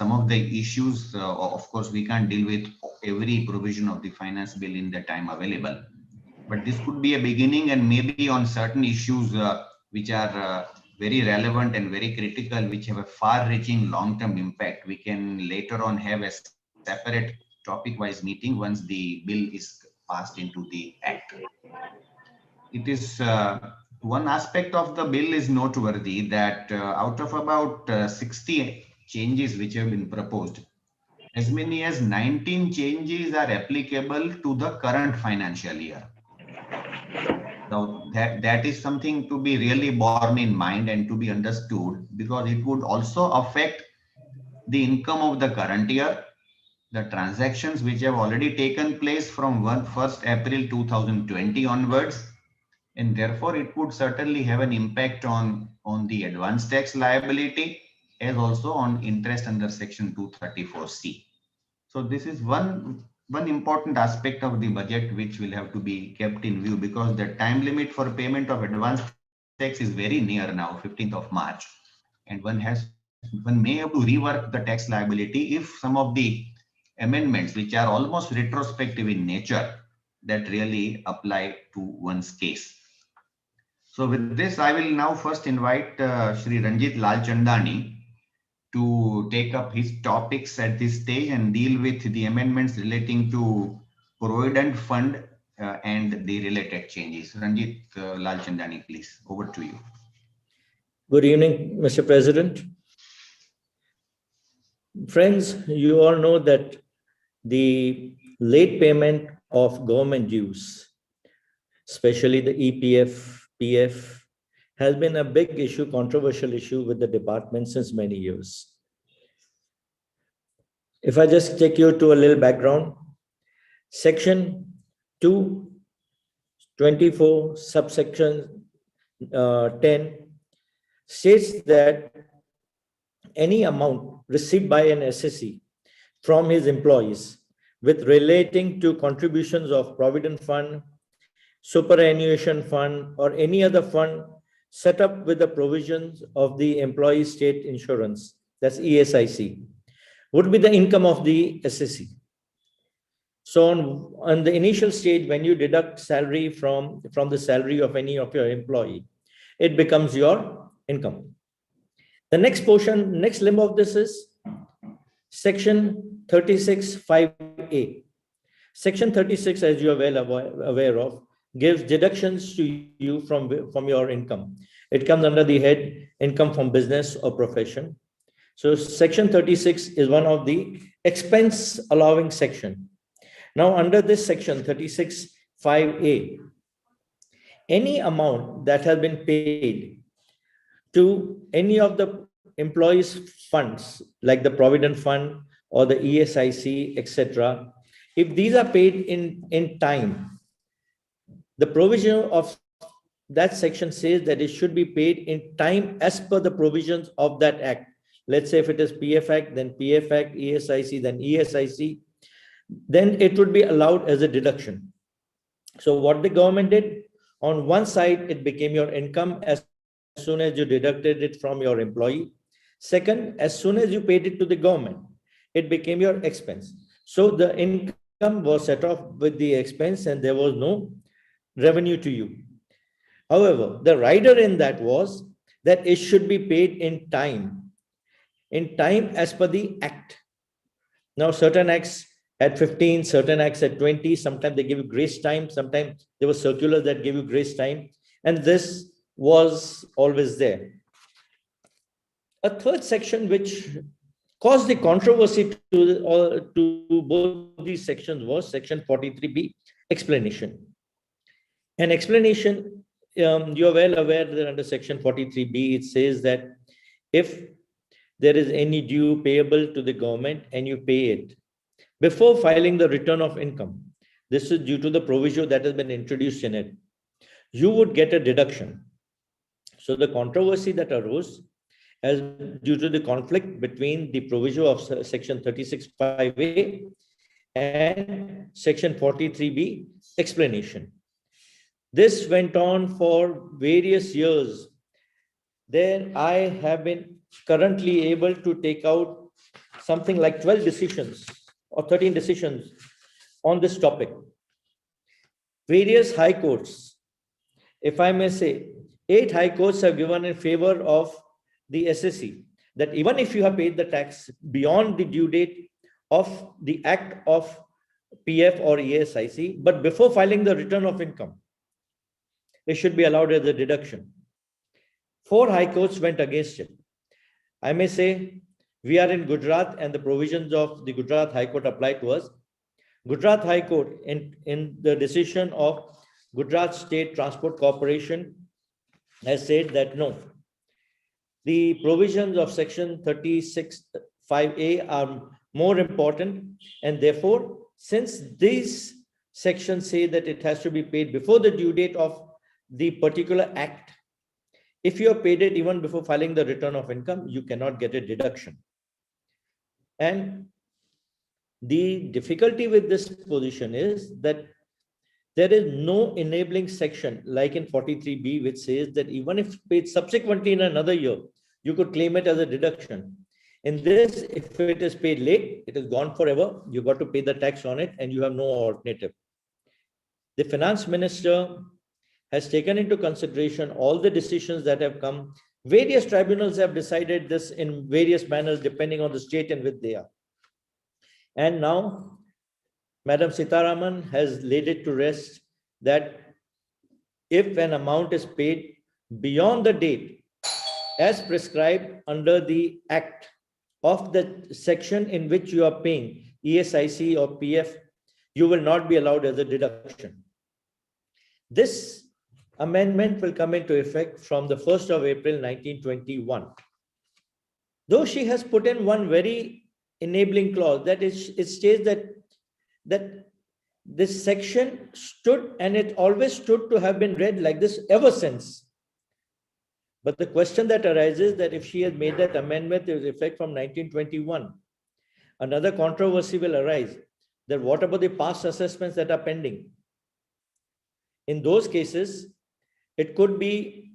some of the issues, of course, we can't deal with every provision of the finance bill in the time available. But this could be a beginning, and maybe on certain issues which are very relevant and very critical, which have a far-reaching long-term impact, we can later on have a separate topic-wise meeting once the bill is passed into the act. It is one aspect of the bill is noteworthy that out of about 60 changes which have been proposed, as many as 19 changes are applicable to the current financial year. Now that is something to be really borne in mind and to be understood, because it would also affect the income of the current year, the transactions which have already taken place from 1st April 2020 onwards, and therefore it would certainly have an impact on the advance tax liability as also on interest under section 234C. So this is one important aspect of the budget which will have to be kept in view, because the time limit for payment of advance tax is very near now, 15th of March, and one may have to rework the tax liability if some of the amendments which are almost retrospective in nature that really apply to one's case. So with this, I will now first invite Shri Ranjit Lalchandani to take up his topics at this stage and deal with the amendments relating to Provident Fund and the related changes. Ranjit Lalchandani, please, over to you. Good evening, Mr. President. Friends, you all know that the late payment of government dues, especially the EPF, PF, has been a big issue, controversial issue with the department since many years. If I just take you to a little background, Section 224, subsection 10 states that any amount received by an SSE from his employees with relating to contributions of Provident Fund, Superannuation Fund, or any other fund set up with the provisions of the Employee State Insurance, that's ESIC, would be the income of the SSE. So on the initial stage, when you deduct salary from the salary of any of your employee, it becomes your income. The next portion, next limb of this is Section 36(5)(a). Section 36, as you are well aware of, gives deductions to you from your income. It comes under the head income from business or profession. So Section 36 is one of the expense allowing section. Now under this Section 36(5)(a), any amount that has been paid to any of the employees' funds, like the Provident Fund or the ESIC, etc., if these are paid in time, the provision of that section says that it should be paid in time as per the provisions of that act. Let's say if it is PF Act, then PF Act, ESIC, then ESIC, then it would be allowed as a deduction. So what the government did, on one side, it became your income as soon as you deducted it from your employee. Second, as soon as you paid it to the government, it became your expense. So the income was set off with the expense and there was no revenue to you. However, the rider in that was that it should be paid in time as per the act. Now, certain acts at 15, certain acts at 20, sometimes they give you grace time, sometimes there were circulars that give you grace time, and this was always there. A third section which caused the controversy to both these sections was Section 43B, explanation. An explanation, you are well aware that under Section 43B, it says that if there is any due payable to the government and you pay it before filing the return of income, this is due to the provision that has been introduced in it, you would get a deduction. So the controversy that arose as due to the conflict between the provision of Section 36(5)(a) and Section 43B, explanation. This went on for various years. There I have been currently able to take out something like 12 decisions or 13 decisions on this topic. Various high courts, if I may say, 8 high courts have given in favor of the SSC that even if you have paid the tax beyond the due date of the act of PF or ESIC, but before filing the return of income, it should be allowed as a deduction. 4 high courts went against it. I may say we are in Gujarat and the provisions of the Gujarat High Court apply to us. Gujarat High Court, in the decision of Gujarat State Transport Corporation, has said that no, the provisions of section 36(5)(a) are more important, and therefore, since these sections say that it has to be paid before the due date of the particular act, if you have paid it even before filing the return of income, you cannot get a deduction. And the difficulty with this position is that there is no enabling section like in 43B, which says that even if paid subsequently in another year, you could claim it as a deduction. In this, if it is paid late, it is gone forever. You got to pay the tax on it and you have no alternative. The finance minister has taken into consideration all the decisions that have come. Various tribunals have decided this in various manners depending on the state in which they are. And now, Madam Sitaraman has laid it to rest that if an amount is paid beyond the date as prescribed under the act of the section in which you are paying ESIC or PF, you will not be allowed as a deduction. This amendment will come into effect from the 1st of April 1921. Though she has put in one very enabling clause, that is, it states that this section stood, and it always stood to have been read like this ever since. But the question that arises that if she has made that amendment with effect from 1921, another controversy will arise that what about the past assessments that are pending? In those cases, it could be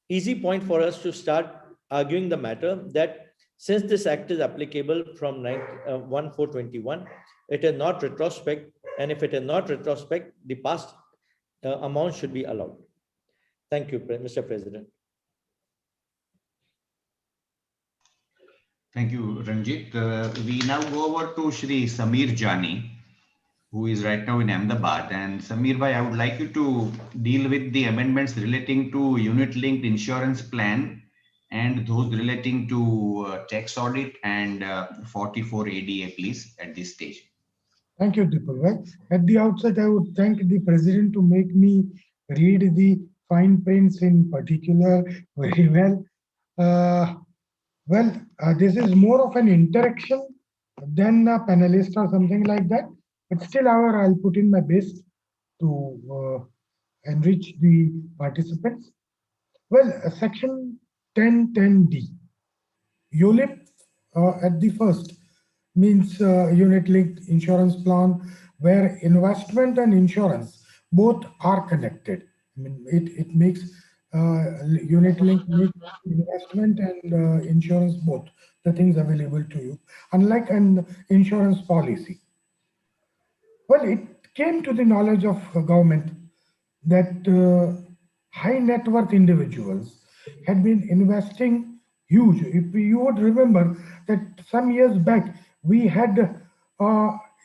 easy point for us to start arguing the matter that since this act is applicable from 1/4/21, it is not retrospect, and if it is not retrospect, the past amount should be allowed. Thank you, Mr. President. Thank you, Ranjit. We now go over to Shri Samir Jani, who is right now in Ahmedabad. And Samir bhai, I would like you to deal with the amendments relating to unit-linked insurance plan and those relating to tax audit and 44 ADA, please, at this stage. Thank you, Deepak. At the outset, I would thank the President to make me read the fine prints in particular very well. This is more of an interaction than a panelist or something like that. But still, however, I'll put in my best to enrich the participants. Well, section 1010D, ULIP at the first means unit-linked insurance plan, where investment and insurance both are connected. I mean, it makes unit-linked investment and insurance both the things available to you, unlike an insurance policy. Well, it came to the knowledge of government that high net worth individuals had been investing huge. If you would remember that some years back, we had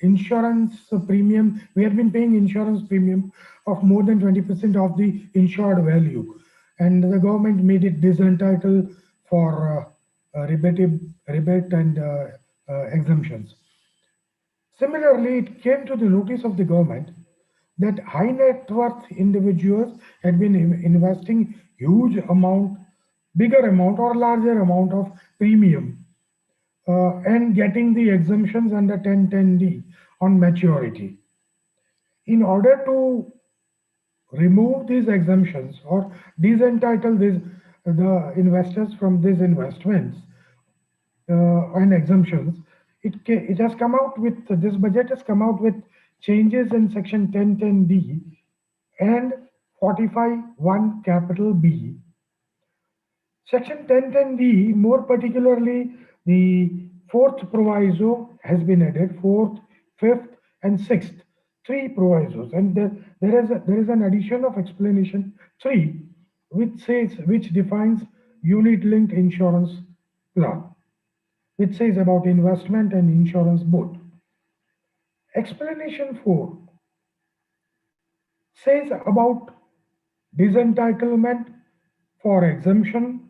insurance premium, we had been paying insurance premium of more than 20% of the insured value. And the government made it disentitled for rebate and exemptions. Similarly, it came to the notice of the government that high net worth individuals had been investing huge amount, bigger amount or larger amount of premium and getting the exemptions under 1010D on maturity. In order to remove these exemptions or disentitle the investors from these investments and exemptions, it has come out with, this budget has come out with changes in section 1010D and 45(1) capital B, Section 1010D, more particularly the fourth proviso has been added, fourth, fifth, and sixth, three provisos. And there is an addition of explanation three, which defines unit-linked insurance plan, which says about investment and insurance both. Explanation 4 says about disentitlement for exemption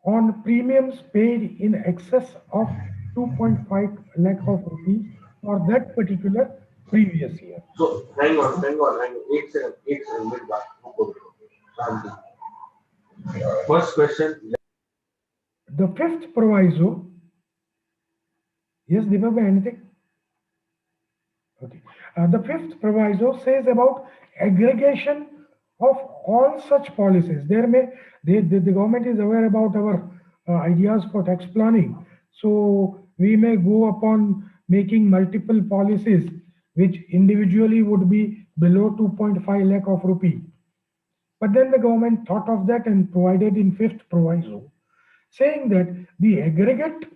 on premiums paid in excess of 2.5 lakh of rupees for that particular previous year. So hang on. Eight second, wait back. Shanti. First question. The fifth proviso, yes, Deepak, anything? Okay. The fifth proviso says about aggregation of all such policies. The government is aware about our ideas for tax planning. So we may go upon making multiple policies which individually would be below 2.5 lakh of rupee. But then the government thought of that and provided in fifth proviso, saying that the aggregate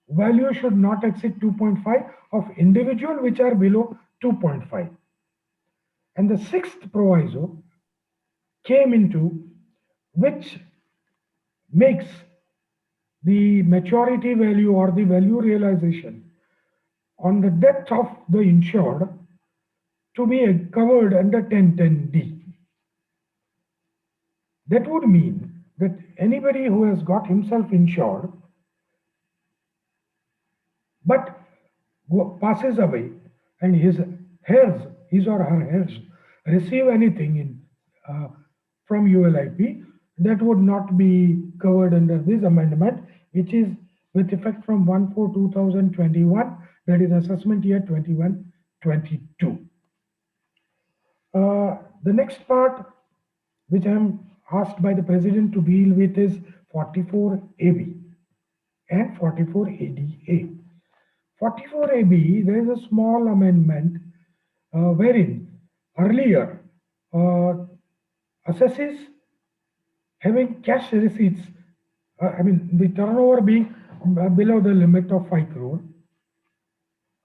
value should not exceed 2.5 of individual which are below 2.5. And the sixth proviso came into which makes the maturity value or the value realization on the death of the insured to be covered under 1010D. That would mean that anybody who has got himself insured but passes away and his or her heirs receive anything from ULIP, that would not be covered under this amendment, which is with effect from 1/4/2021, that is assessment year 21-22. The next part, which I am asked by the President to deal with, is 44AB and 44ADA. 44AB, there is a small amendment wherein earlier assesses having cash receipts, the turnover being below the limit of 5 crore,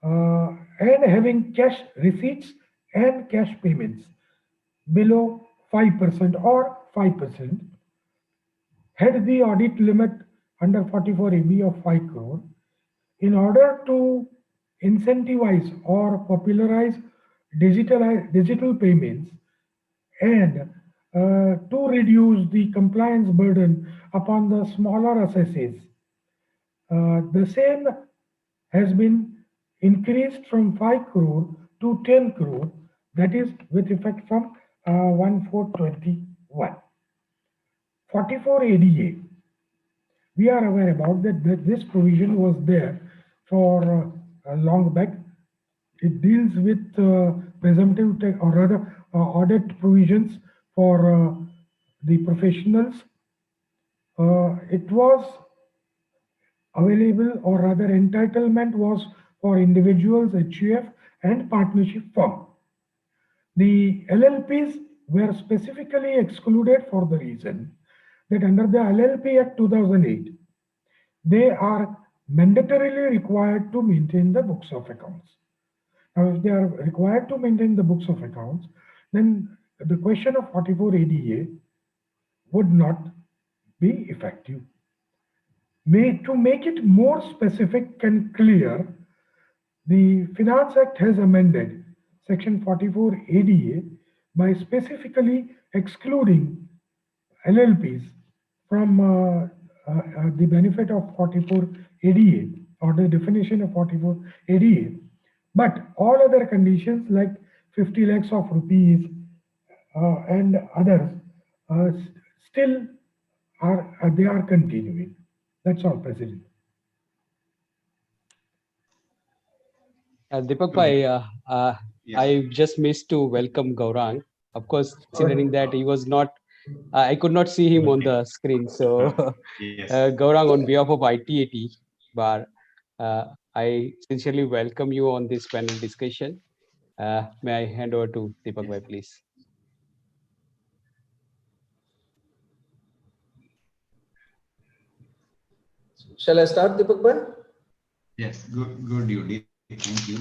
and having cash receipts and cash payments below 5% or 5%, had the audit limit under 44AB of 5 crore. In order to incentivize or popularize digital payments and to reduce the compliance burden upon the smaller assesses, the same has been increased from 5 crore to 10 crore, that is with effect from 1/4/21. 44 ADA, we are aware about that this provision was there for long back. It deals with presumptive tax, or rather audit provisions for the professionals. It was available, or rather entitlement was for individuals, HUF and partnership firm. The LLPs were specifically excluded for the reason that under the LLP Act 2008, they are mandatorily required to maintain the books of accounts. Now, if they are required to maintain the books of accounts, then the question of 44 ADA would not be effective. To make it more specific and clear, the Finance Act has amended Section 44 ADA by specifically excluding LLPs from the benefit of 44 ADA, or the definition of 44 ADA. But all other conditions like 50 lakhs of rupees and others still they are continuing. That's all, President. Deepak Bhai, Yes. I just missed to welcome Gaurang. Of course, considering that he was not, I could not see him on the screen. So, Yes. Gaurang, on behalf of ITAT Bar, I sincerely welcome you on this panel discussion. May I hand over to Deepak Bhai, please? Shall I start, Deepak Bhai? Yes, good, you did. Thank you.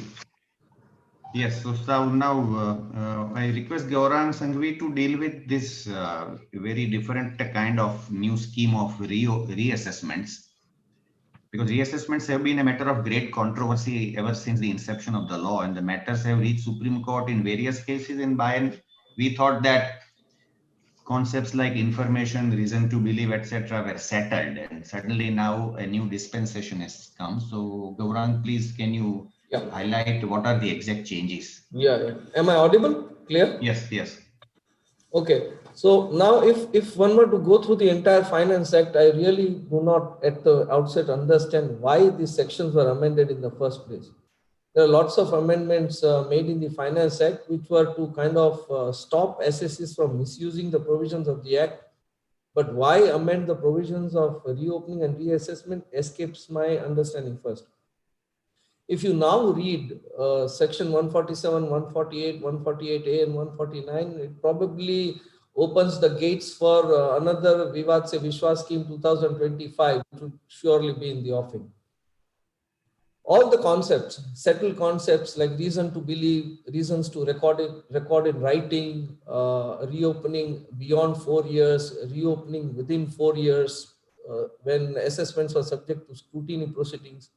Yes, so now I request Gaurang Sanghvi to deal with this very different kind of new scheme of reassessments, because reassessments have been a matter of great controversy ever since the inception of the law, and the matters have reached Supreme Court in various cases. And by and we thought that concepts like information, reason to believe, etc., were settled, and suddenly now a new dispensation has come. So, Gaurang, please, can you Yeah. highlight what are the exact changes? Yeah. Am I audible? Clear? Yes. Okay. So now if one were to go through the entire Finance Act, I really do not at the outset understand why these sections were amended in the first place. There are lots of amendments made in the Finance Act which were to kind of stop SSCs from misusing the provisions of the Act. But why amend the provisions of reopening and reassessment escapes my understanding first. If you now read section 147, 148, 148A and 149, it probably opens the gates for another Vivad Se Vishwas scheme 2025, which would surely be in the offing. All the concepts, settled concepts like reason to believe, reasons to record in writing, reopening beyond 4 years, reopening within 4 years, when assessments were subject to scrutiny proceedings,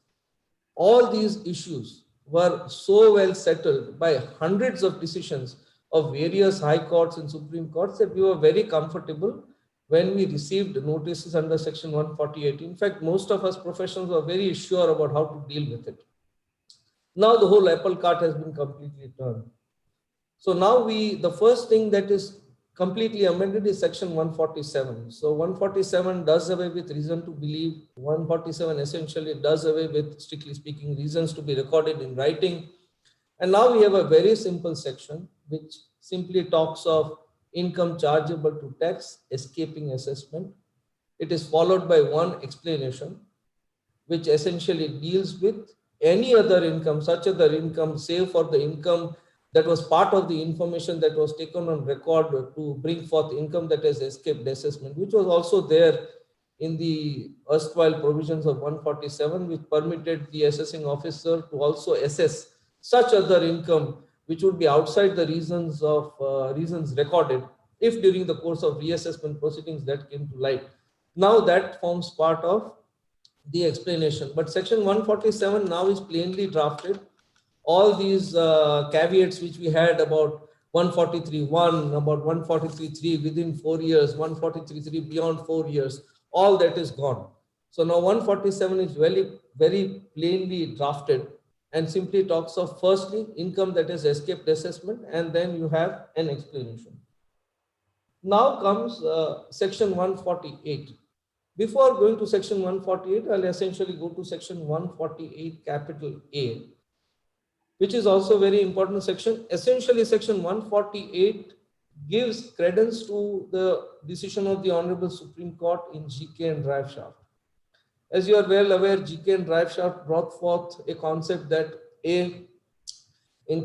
all these issues were so well settled by hundreds of decisions of various high courts and Supreme Courts that we were very comfortable when we received notices under section 148. In fact, most of us professionals were very sure about how to deal with it. Now the whole apple cart has been completely turned. So now the first thing that is completely amended is section 147. So 147 does away with reason to believe. 147 essentially does away with, strictly speaking, reasons to be recorded in writing. And now we have a very simple section which simply talks of income chargeable to tax escaping assessment. It is followed by one explanation which essentially deals with any other income, such other income, save for the income that was part of the information that was taken on record to bring forth income that has escaped assessment, which was also there in the erstwhile provisions of 147, which permitted the assessing officer to also assess such other income which would be outside the reasons recorded if during the course of reassessment proceedings that came to light. Now that forms part of the explanation, but section 147 now is plainly drafted. All these caveats which we had about 143.1, about 143.3 within 4 years, 143.3 beyond 4 years, all that is gone. So now 147 is very plainly drafted and simply talks of firstly income that has escaped assessment, and then you have an explanation. Now comes section 148. Before going to section 148, I'll essentially go to section 148 capital A, which is also very important section. Essentially, section 148 gives credence to the decision of the Honorable Supreme Court in GK and Drive Shaft. As you are well aware, GK and Drive Shaft brought forth a concept that in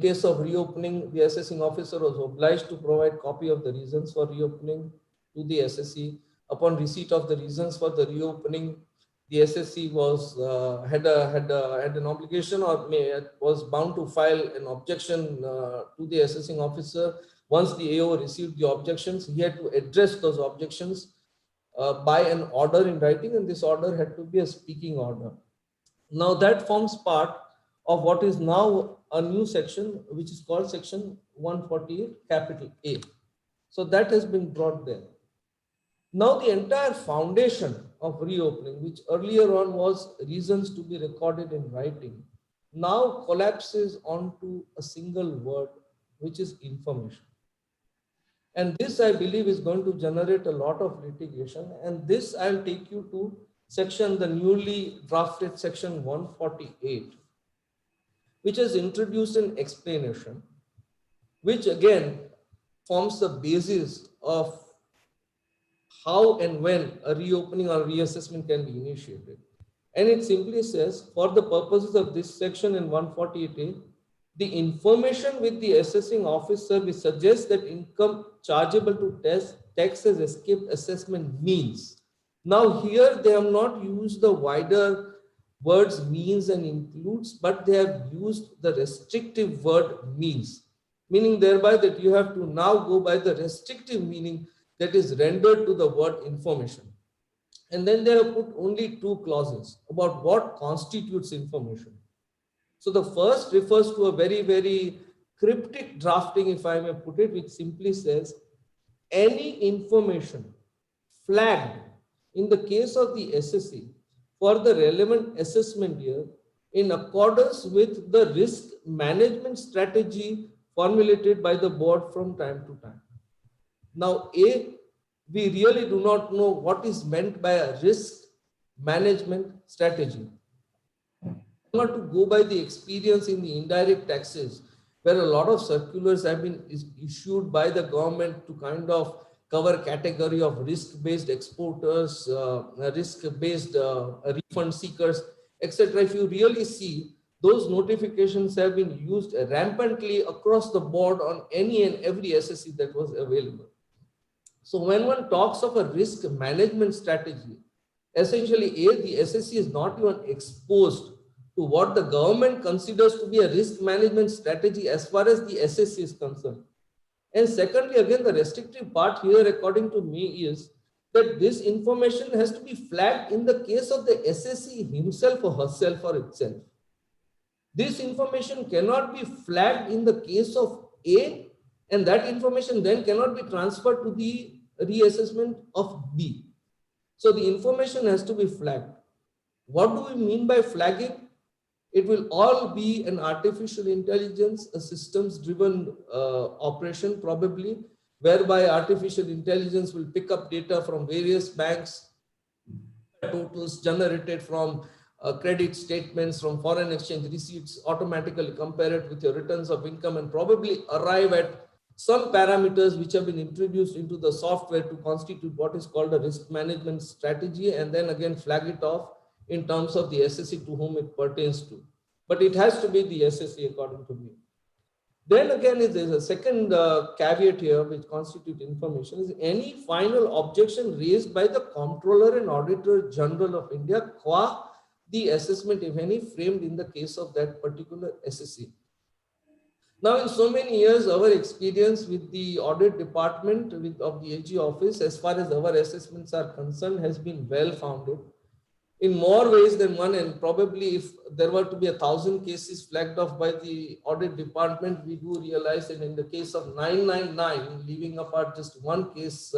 case of reopening, the assessing officer was obliged to provide copy of the reasons for reopening to the SSC. Upon receipt of the reasons for the reopening, the SSC was had an obligation or was bound to file an objection to the assessing officer. Once the AO received the objections, he had to address those objections by an order in writing, and this order had to be a speaking order. Now that forms part of what is now a new section, which is called section 148 capital A. So that has been brought there. Now the entire foundation of reopening, which earlier on was reasons to be recorded in writing, now collapses onto a single word, which is information. And this, I believe, is going to generate a lot of litigation. And this, I'll take you to the newly drafted section 148, which has introduced an explanation, which again forms the basis of how and when a reopening or reassessment can be initiated. And it simply says, for the purposes of this section in 148A, the information with the assessing officer which suggests that income chargeable to tax has escaped assessment means Now here they have not used the wider words means and includes, but they have used the restrictive word means, meaning thereby that you have to now go by the restrictive meaning that is rendered to the word information. And then they have put only two clauses about what constitutes information. So the first refers to a very, very cryptic drafting, if I may put it, which simply says any information flagged in the case of the SSE for the relevant assessment year in accordance with the risk management strategy formulated by the board from time to time. Now, we really do not know what is meant by a risk management strategy. Want to go by the experience in the indirect taxes, where a lot of circulars have been issued by the government to kind of cover category of risk-based exporters, risk-based refund seekers, etc. If you really see, those notifications have been used rampantly across the board on any and every SSE that was available. So when one talks of a risk management strategy, essentially, the SSE is not even exposed to what the government considers to be a risk management strategy as far as the SSE is concerned. And secondly, again, the restrictive part here, according to me, is that this information has to be flagged in the case of the SSE himself or herself or itself. This information cannot be flagged in the case of A, and that information then cannot be transferred to the reassessment of B. So the information has to be flagged. What do we mean by flagging? It will all be an artificial intelligence, a systems-driven operation probably, whereby artificial intelligence will pick up data from various banks, totals generated from credit statements, from foreign exchange receipts, automatically compare it with your returns of income and probably arrive at some parameters which have been introduced into the software to constitute what is called a risk management strategy, and then again flag it off in terms of the SSE to whom it pertains to. But it has to be the SSE according to me. Then again, there is a second caveat here which constitutes information is any final objection raised by the Comptroller and Auditor General of India qua the assessment, if any, framed in the case of that particular SSE. Now, in so many years, our experience with the audit department of the AG office, as far as our assessments are concerned, has been well founded in more ways than one. And probably if there were to be 1,000 cases flagged off by the audit department, we do realize that in the case of 999, leaving apart just one case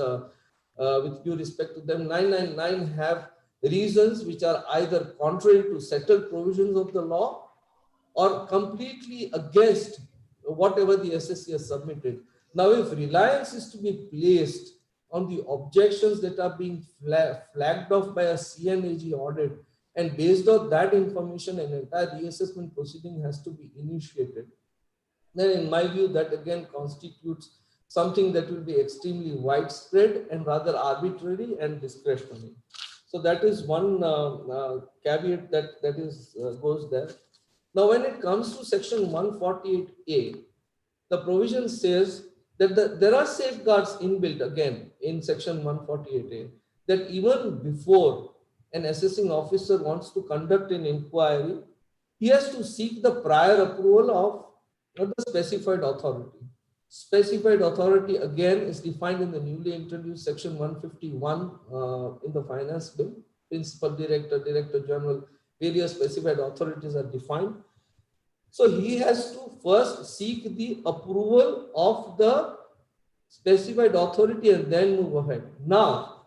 with due respect to them, 999 have reasons which are either contrary to settled provisions of the law or completely against whatever the SSE has submitted. Now, if reliance is to be placed on the objections that are being flagged off by a CNAG audit, and based on that information, an entire reassessment proceeding has to be initiated, then in my view, that again constitutes something that will be extremely widespread and rather arbitrary and discretionary. So that is one caveat that goes there. Now, when it comes to section 148A, the provision says that there are safeguards inbuilt again in section 148A, that even before an assessing officer wants to conduct an inquiry, he has to seek the prior approval of the specified authority. Specified authority again is defined in the newly introduced section 151 in the finance bill. Principal director, director general, various specified authorities are defined. So he has to first seek the approval of the specified authority and then move ahead. Now,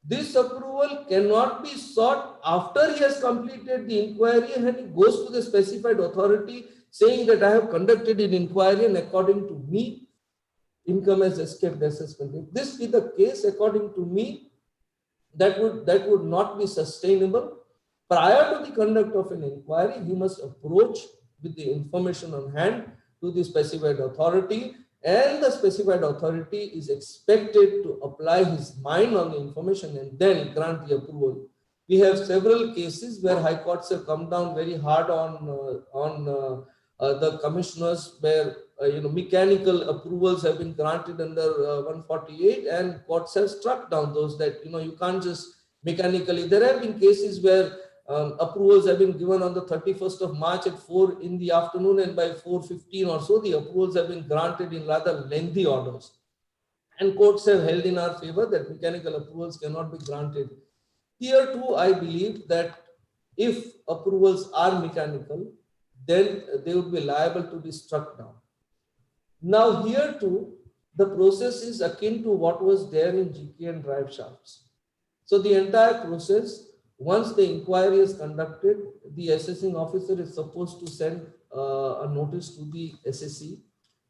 this approval cannot be sought after he has completed the inquiry and he goes to the specified authority saying that I have conducted an inquiry and according to me, income has escaped assessment. If this be the case, according to me, that would not be sustainable. Prior to the conduct of an inquiry, he must approach with the information on hand to the specified authority, and the specified authority is expected to apply his mind on the information and then grant the approval. We have several cases where high courts have come down very hard on the commissioners, where mechanical approvals have been granted under 148, and courts have struck down those that you can't just mechanically. There have been cases where approvals have been given on the 31st of March at 4 in the afternoon, and by 4:15 or so, the approvals have been granted in rather lengthy orders. And courts have held in our favor that mechanical approvals cannot be granted. Here too, I believe that if approvals are mechanical, then they would be liable to be struck down. Now here too, the process is akin to what was there in GK and drive shafts. So the entire process, once the inquiry is conducted, the assessing officer is supposed to send a notice to the SSE.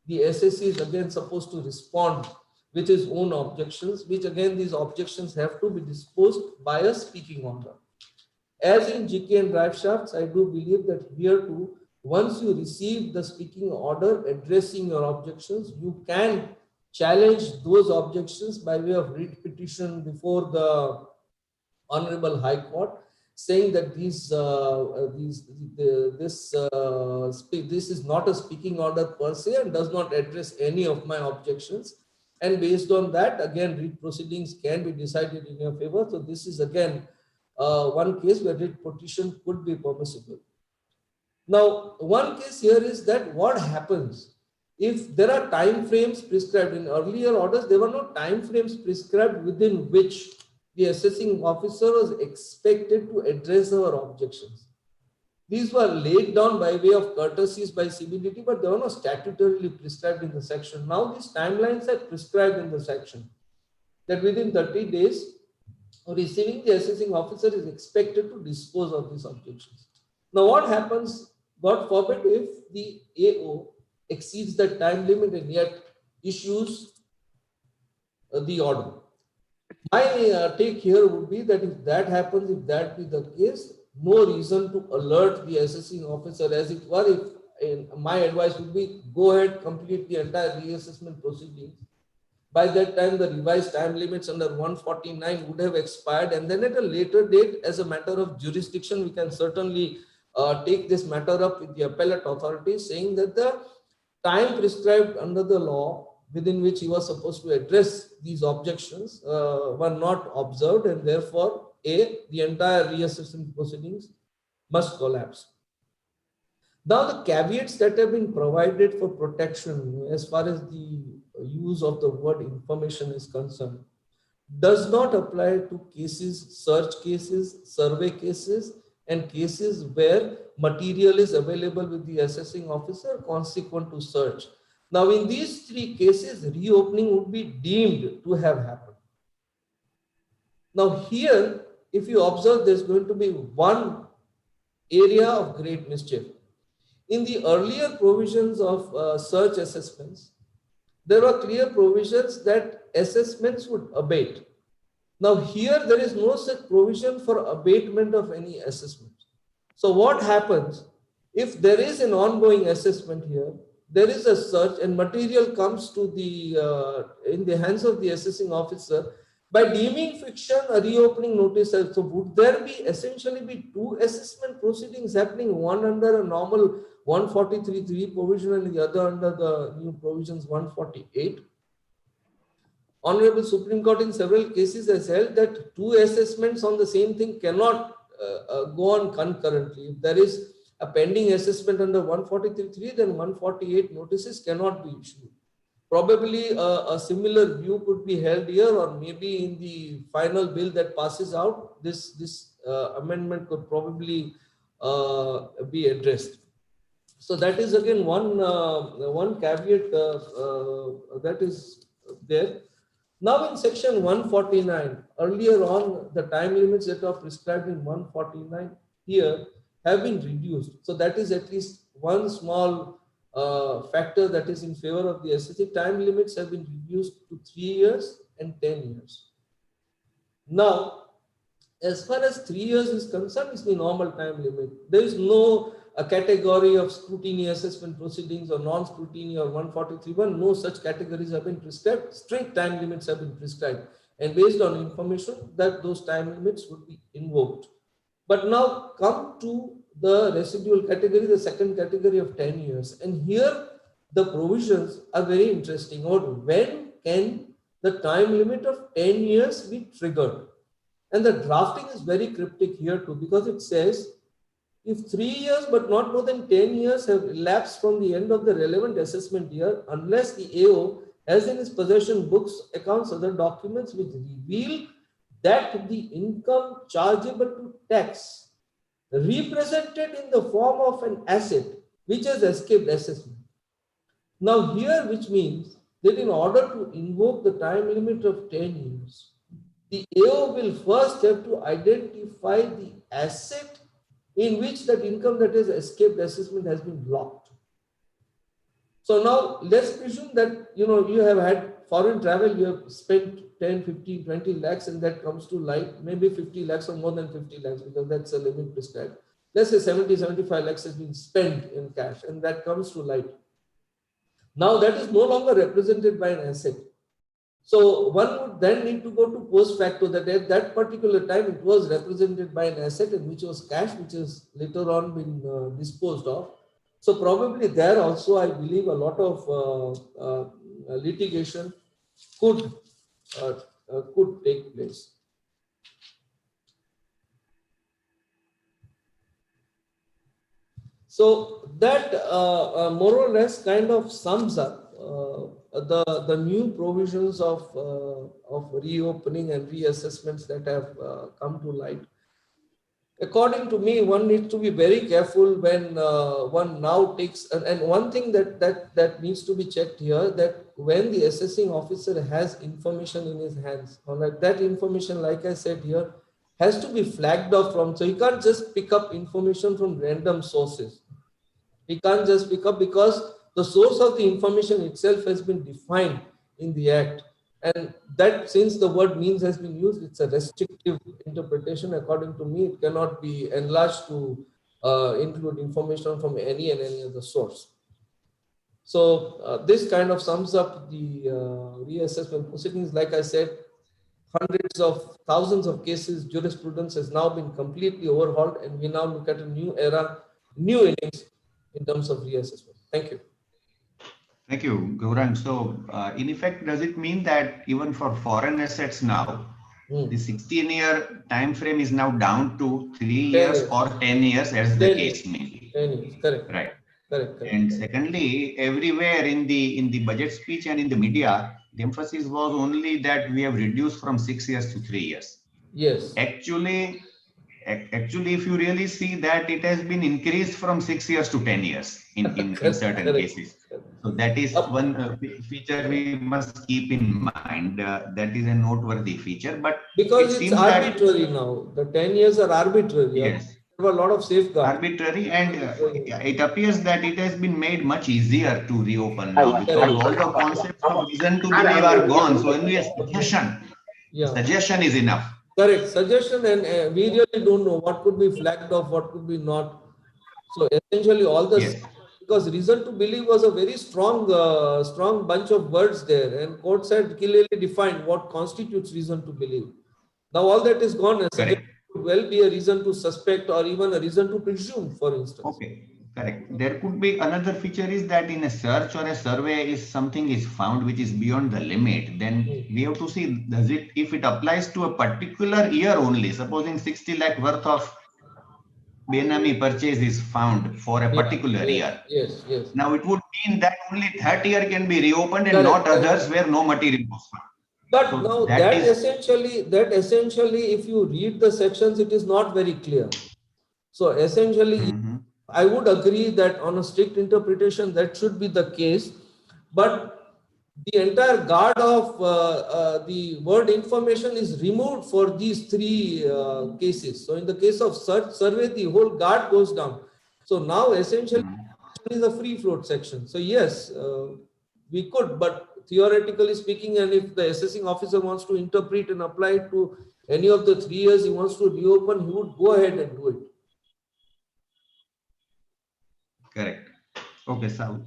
The SSE is again supposed to respond with his own objections, which again these objections have to be disposed by a speaking order. As in GK and drive shafts, I do believe that here too, once you receive the speaking order addressing your objections, you can challenge those objections by way of writ petition before the Honorable High Court, saying that this is not a speaking order per se and does not address any of my objections. And based on that, again, writ proceedings can be decided in your favor. So this is again one case where writ petition could be permissible. Now, one case here is that what happens if there are time frames prescribed in earlier orders? There were no time frames prescribed within which the assessing officer was expected to address our objections. These were laid down by way of courtesies by CBDT, but they were not statutorily prescribed in the section. Now these timelines are prescribed in the section, that within 30 days of receiving, the assessing officer is expected to dispose of these objections. Now what happens, God forbid, if the AO exceeds the time limit and yet issues the order? My take here would be that if that happens, if that be the case, no reason to alert the assessing officer, as it were. My advice would be, go ahead, complete the entire reassessment proceedings. By that time, the revised time limits under 149 would have expired, and then at a later date, as a matter of jurisdiction, we can certainly take this matter up with the appellate authorities, saying that the time prescribed under the law within which he was supposed to address these objections were not observed, and therefore the entire reassessment proceedings must collapse. Now the caveats that have been provided for protection as far as the use of the word information is concerned does not apply to cases, search cases, survey cases, and cases where material is available with the assessing officer consequent to search. Now, in these three cases, reopening would be deemed to have happened. Now, here, if you observe, there's going to be one area of great mischief. In the earlier provisions of search assessments, there were clear provisions that assessments would abate. Now, here, there is no such provision for abatement of any assessment. So, what happens if there is an ongoing assessment here? There is a search and material comes to the in the hands of the assessing officer. By deeming fiction a reopening notice, so would there be essentially be two assessment proceedings happening, one under a normal 143(3) provision and the other under the new provisions 148? Honorable Supreme Court in several cases has held that two assessments on the same thing cannot go on concurrently. If there is a pending assessment under 143(3), then 148 notices cannot be issued. Probably a similar view could be held here, or maybe in the final bill that passes out, this amendment could probably be addressed. So that is again one caveat that is there. Now in section 149, earlier on the time limits that are prescribed in 149 here have been reduced. So that is at least one small factor that is in favor of the SSC. Time limits have been reduced to 3 years and 10 years. Now, as far as 3 years is concerned, it's the normal time limit. There is no a category of scrutiny assessment proceedings or non-scrutiny or 143(1). No such categories have been prescribed. Strict time limits have been prescribed. And based on information that those time limits would be invoked. But now come to the residual category, the second category of 10 years. And here the provisions are very interesting. Or when can the time limit of 10 years be triggered? And the drafting is very cryptic here too, because it says if 3 years but not more than 10 years have elapsed from the end of the relevant assessment year, unless the AO has in his possession books, accounts, other documents which reveal that the income chargeable to tax represented in the form of an asset which has escaped assessment. Now here, which means that in order to invoke the time limit of 10 years, the AO will first have to identify the asset in which that income that has escaped assessment has been locked. So now let's presume that you have had foreign travel, you have spent 10, 15, 20 lakhs, and that comes to light, maybe 50 lakhs or more than 50 lakhs, because that's a limit prescribed. Let's say 70, 75 lakhs has been spent in cash, and that comes to light. Now that is no longer represented by an asset. So one would then need to go to post facto that at that particular time it was represented by an asset, and which was cash, which has later on been disposed of. So probably there also, I believe a lot of litigation could take place. So that more or less kind of sums up the new provisions of reopening and reassessments that have come to light. According to me, one needs to be very careful when one now takes, and one thing that needs to be checked here, that when the assessing officer has information in his hands, or like that information, like I said here, has to be flagged off from, so he can't just pick up information from random sources. He can't just pick up, because the source of the information itself has been defined in the Act. And that, since the word means has been used, it's a restrictive interpretation. According to me, it cannot be enlarged to include information from any and any other source. So this kind of sums up the reassessment proceedings. Like I said, hundreds of thousands of cases, jurisprudence has now been completely overhauled, and we now look at a new era, new innings in terms of reassessment. Thank you. Thank you, Gaurang. So, in effect, does it mean that even for foreign assets now, the 16-year time frame is now down to 3 years or 10 years, as the case may be? 10 years, correct. Right. Correct. And secondly, everywhere in the budget speech and in the media, the emphasis was only that we have reduced from 6 years to 3 years. Yes. Actually, if you really see that, it has been increased from 6 years to 10 years in certain cases. So that is one feature we must keep in mind. That is a noteworthy feature. But because it's arbitrary now. The 10 years are arbitrary. Yes. There were a lot of safeguards. Arbitrary, and it appears that it has been made much easier to reopen now, because all the concepts of reason to believe are gone. So only a suggestion is enough. Correct. Suggestion, and we really don't know what could be flagged off, what could be not. So essentially all the, because reason to believe was a very strong bunch of words there, and courts had clearly defined what constitutes reason to believe. Now all that is gone, and could well be a reason to suspect, or even a reason to presume, for instance. Okay. Correct. There could be another feature is that in a search or a survey, if something is found which is beyond the limit, then we have to see, does it, if it applies to a particular year only, supposing 60 lakh worth of Benami purchase is found for a particular year. Yes. Now it would mean that only that year can be reopened and not others where no material was found. But so now that essentially, if you read the sections, it is not very clear. So essentially, I would agree that on a strict interpretation, that should be the case. But the entire guard of the word information is removed for these three cases. So in the case of search survey, the whole guard goes down. So now essentially is a free float section. So yes, we could, but theoretically speaking, and if the assessing officer wants to interpret and apply it to any of the 3 years he wants to reopen, he would go ahead and do it. Correct. Okay, so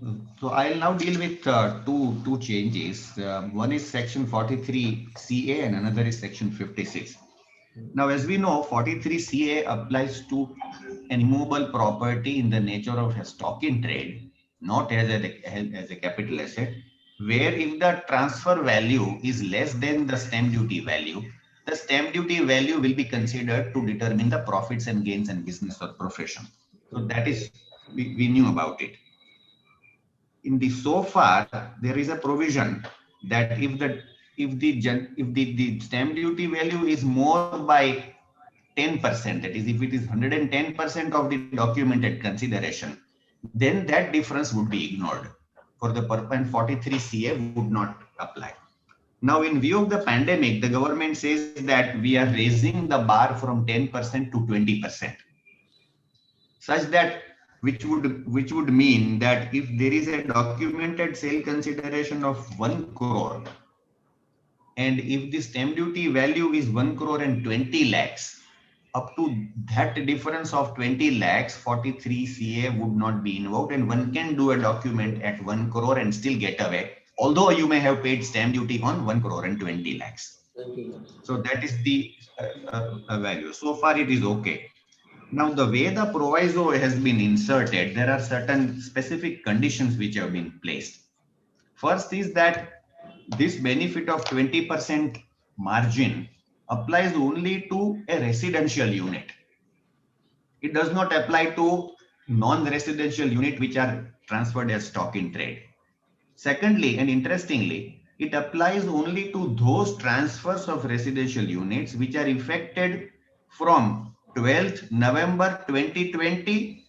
I'll now deal with two changes. One is section 43 CA and another is section 56. Now, as we know, 43 CA applies to an immovable property in the nature of a stock in trade, not as a capital asset, where if the transfer value is less than the stamp duty value, the stamp duty value will be considered to determine the profits and gains in business or profession. So that is, we knew about it. In the so far, there is a provision that if the stamp duty value is more by 10%, that is, if it is 110% of the documented consideration, then that difference would be ignored for the purpose, and 43 CA would not apply. Now, in view of the pandemic, the government says that we are raising the bar from 10% to 20%, such that which would mean that if there is a documented sale consideration of 1 crore, and if the stamp duty value is 1 crore and 20 lakhs, up to that difference of 20 lakhs, 43 CA would not be invoked, and one can do a document at 1 crore and still get away, although you may have paid stamp duty on 1 crore and 20 lakhs. So that is the value. So far it is okay. Now, the way the proviso has been inserted, there are certain specific conditions which have been placed. First is that this benefit of 20% margin applies only to a residential unit. It does not apply to non-residential unit which are transferred as stock in trade. Secondly, and interestingly, it applies only to those transfers of residential units which are effected from 12th November 2020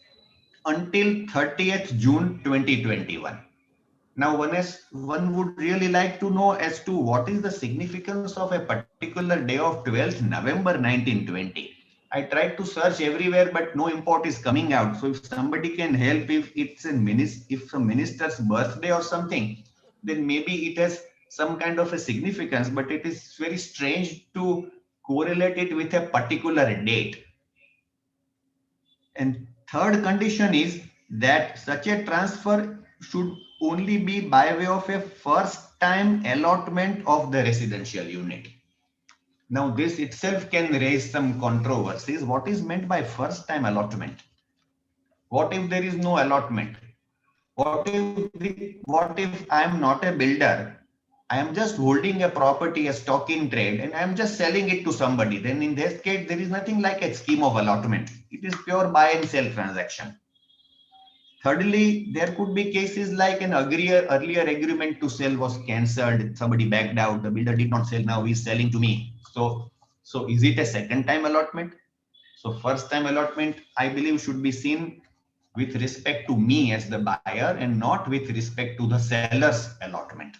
until 30th June 2021. Now, one would really like to know as to what is the significance of a particular day of 12th November 1920. I tried to search everywhere, but no import is coming out. So if somebody can help, if it's a minister's birthday or something, then maybe it has some kind of a significance, but it is very strange to correlate it with a particular date. And third condition is that such a transfer should only be by way of a first time allotment of the residential unit. Now, this itself can raise some controversies. What is meant by first time allotment? What if there is no allotment? What if I am not a builder? I am just holding a property, a stock in trade, and I am just selling it to somebody. Then in this case, there is nothing like a scheme of allotment. It is pure buy and sell transaction. Thirdly, there could be cases like an earlier agreement to sell was cancelled. Somebody backed out. The builder did not sell. Now he's selling to me. So is it a second time allotment? So first time allotment, I believe, should be seen with respect to me as the buyer and not with respect to the seller's allotment.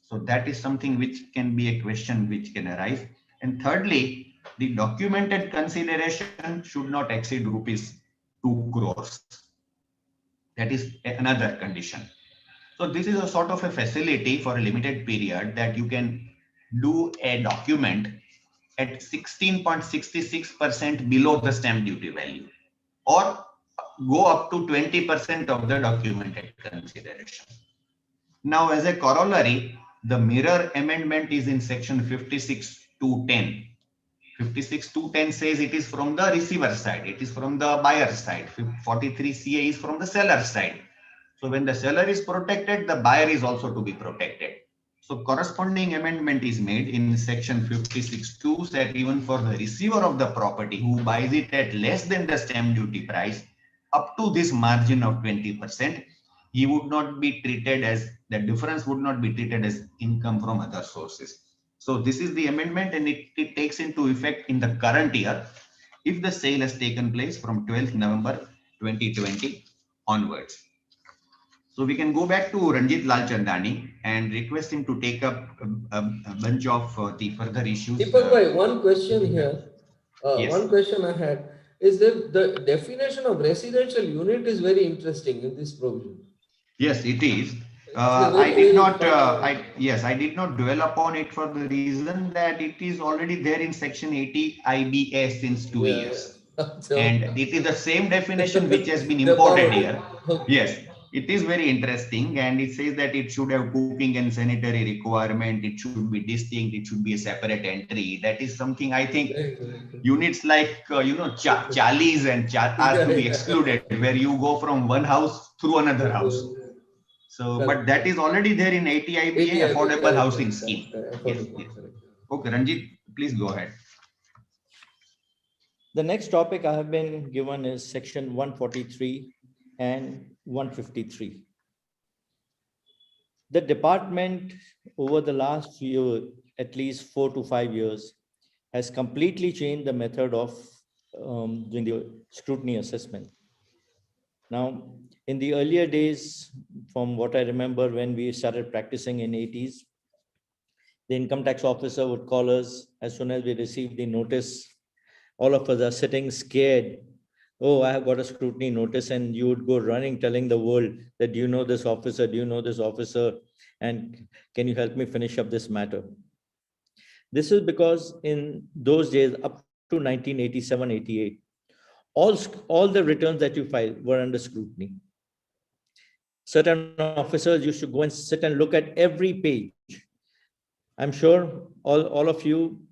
So that is something which can be a question which can arise. And thirdly, the documented consideration should not exceed rupees 2 crores. That is another condition. So this is a sort of a facility for a limited period that you can do a document at 16.66% below the stamp duty value, or go up to 20% of the documented consideration. Now, as a corollary, the mirror amendment is in section 56.210. 56.210 says it is from the receiver side, it is from the buyer side. 43 CA is from the seller side. So when the seller is protected, the buyer is also to be protected. So corresponding amendment is made in section 56.2 that even for the receiver of the property who buys it at less than the stamp duty price, up to this margin of 20%, he would not be treated as, the difference would not be treated as income from other sources. So this is the amendment, and it takes into effect in the current year if the sale has taken place from 12th November 2020 onwards. So we can go back to Ranjit Lalchandani and request him to take up a bunch of the further issues. Deepak bhai, one question here. Yes. One question I had is that the definition of residential unit is very interesting in this provision. Yes, it is. I did not dwell upon it for the reason that it is already there in section 80 IBA since 2 years. So, and it is the same definition which has been imported here. Okay. Yes, it is very interesting, and it says that it should have cooking and sanitary requirement. It should be distinct. It should be a separate entry. That is something I think units like chalis and are to be excluded, where you go from one house through another house. So, but that is already there in 80 IBA affordable housing scheme. Yes, yes. Okay, Ranjit, Please go ahead. The next topic I have been given is section 143 and 153. The department over the last few, at least 4 to 5 years, has completely changed the method of doing the scrutiny assessment. Now, in the earlier days, from what I remember when we started practicing in 80s, the income tax officer would call us as soon as we received the notice. All of us are sitting scared. Oh, I have got a scrutiny notice, and you would go running telling the world that, do you know this officer? Do you know this officer? And can you help me finish up this matter? This is because in those days, up to 1987, 88, all the returns that you filed were under scrutiny. Certain officers used to go and sit and look at every page. I'm sure all of you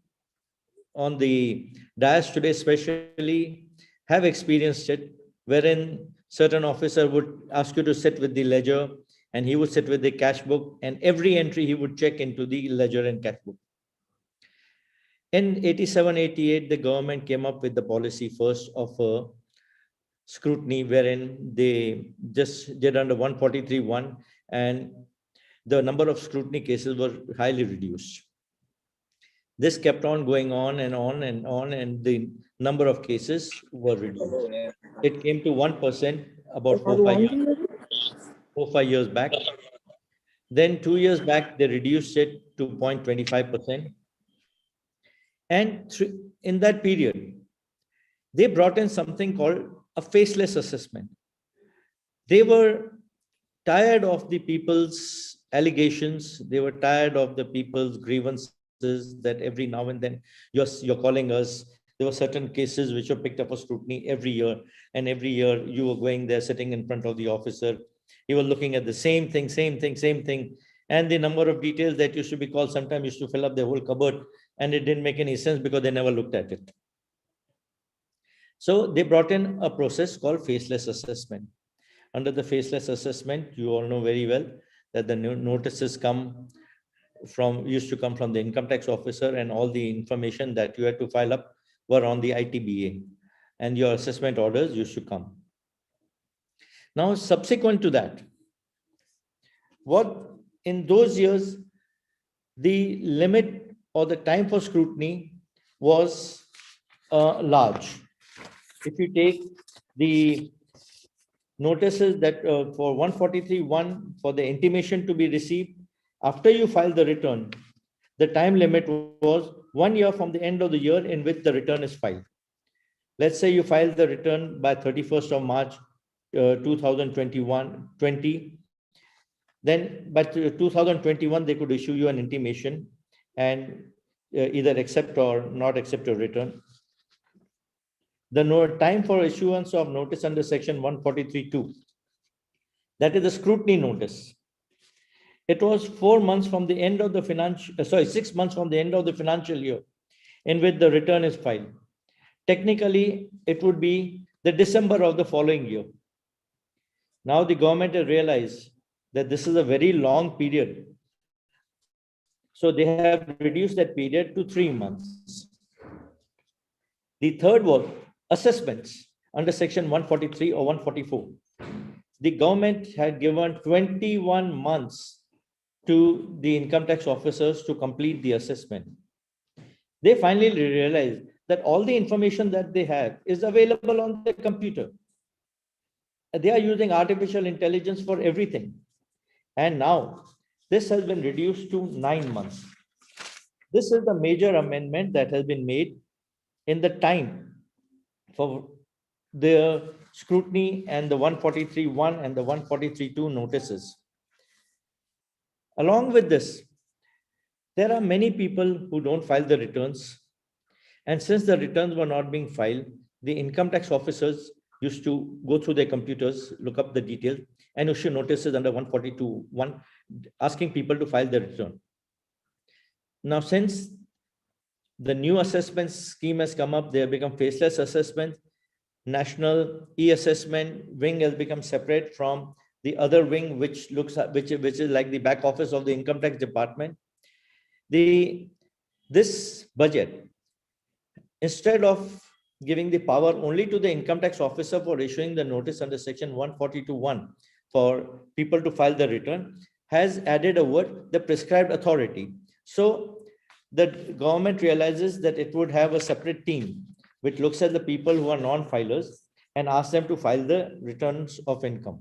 on the dais today especially have experienced it, wherein certain officer would ask you to sit with the ledger, and he would sit with the cash book, and every entry he would check into the ledger and cash book. In 87, 88, the government came up with the policy first of a scrutiny, wherein they just did under 143(1), and the number of scrutiny cases were highly reduced. This kept on going on and on and on, and the number of cases were reduced. It came to 1% about 4-5 years back. Then 2 years back, they reduced it to 0.25%. And in that period, they brought in something called a faceless assessment. They were tired of the people's allegations. They were tired of the people's grievances that every now and then you're calling us. There were certain cases which were picked up for scrutiny every year. And every year you were going there, sitting in front of the officer. You were looking at the same thing. And the number of details that used to be called sometimes used to fill up the whole cupboard. And it didn't make any sense because they never looked at it. So they brought in a process called faceless assessment. Under the faceless assessment, you all know very well that the notices used to come from the income tax officer, and all the information that you had to file up were on the ITBA, and your assessment orders used to come. Now, subsequent to that, what in those years, the limit or the time for scrutiny was large. If you take the notices that for 143(1), for the intimation to be received, after you file the return, the time limit was 1 year from the end of the year in which the return is filed. Let's say you file the return by 31st of March 2020, then by 2021, they could issue you an intimation and either accept or not accept your return. The time for issuance of notice under section 143(2), that is the scrutiny notice. It was 4 months from the end of the 6 months from the end of the financial year in which the return is filed. Technically, it would be the December of the following year. Now the government has realized that this is a very long period. So they have reduced that period to 3 months. The third was assessments under section 143 or 144. The government had given 21 months to the income tax officers to complete the assessment. They finally realized that all the information that they have is available on the computer. They are using artificial intelligence for everything. And now this has been reduced to 9 months. This is the major amendment that has been made in the time for the scrutiny and the 143(1) and the 143(2) notices. Along with this, there are many people who don't file the returns. And since the returns were not being filed, the income tax officers used to go through their computers, look up the details, and issue notices under 142(1), asking people to file their return. Now, since the new assessment scheme has come up, they have become faceless assessment. National e-assessment wing has become separate from the other wing, which is like the back office of the income tax department. The this budget, instead of giving the power only to the income tax officer for issuing the notice under section 142(1) for people to file the return, has added a word, the prescribed authority. So the government realizes that it would have a separate team which looks at the people who are non-filers and asks them to file the returns of income.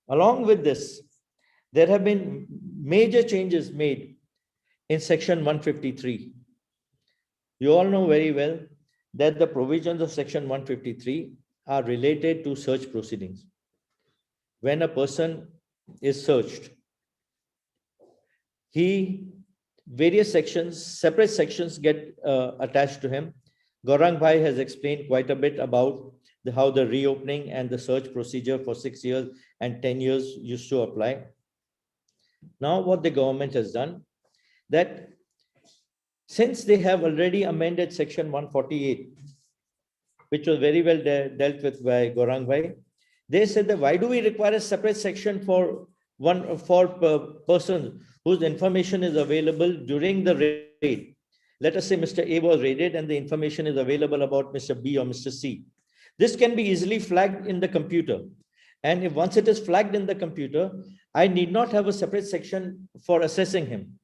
Along with this, there have been major changes made in section 153. You all know very well that the provisions of section 153 are related to search proceedings. When a person is searched, various sections, separate sections get attached to him. Gaurang Bhai has explained quite a bit about how the reopening and the search procedure for 6 years and 10 years used to apply. Now what the government has done, that since they have already amended section 148, which was very well dealt with by Gaurang Bhai, they said that why do we require a separate section for person whose information is available during the raid? Let us say Mr. A was raided and the information is available about Mr. B or Mr. C. This can be easily flagged in the computer. And if once it is flagged in the computer, I need not have a separate section for assessing him.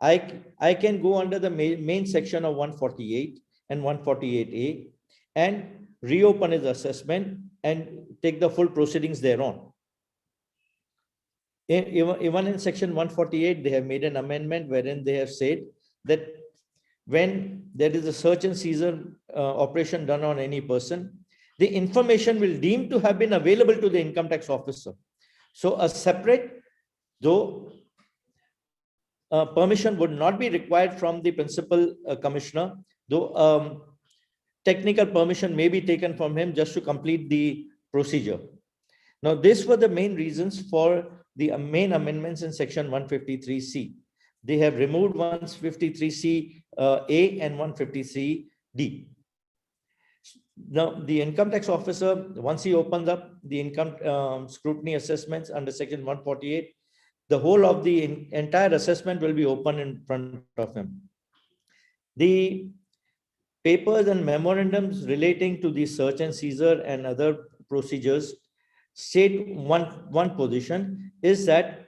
I can go under the main section of 148 and 148A and reopen his assessment and take the full proceedings thereon. Even in section 148, they have made an amendment wherein they have said that when there is a search and seizure operation done on any person, the information will deem to have been available to the income tax officer. So a separate, though permission would not be required from the principal commissioner, though technical permission may be taken from him just to complete the procedure. Now, these were the main reasons for the main amendments in section 153C. They have removed 153C A and 153D. Now, the income tax officer, once he opens up the income scrutiny assessments under section 148, the whole of the entire assessment will be open in front of him. The papers and memorandums relating to the search and seizure and other procedures state one position is that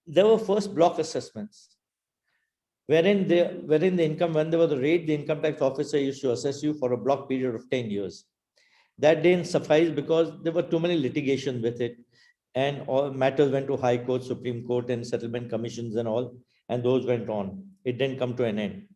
there were first block assessments, wherein when there was a raid, the income tax officer used to assess you for a block period of 10 years. That didn't suffice because there were too many litigations with it, and all matters went to High Court, Supreme Court, and settlement commissions and all, and those went on. It didn't come to an end.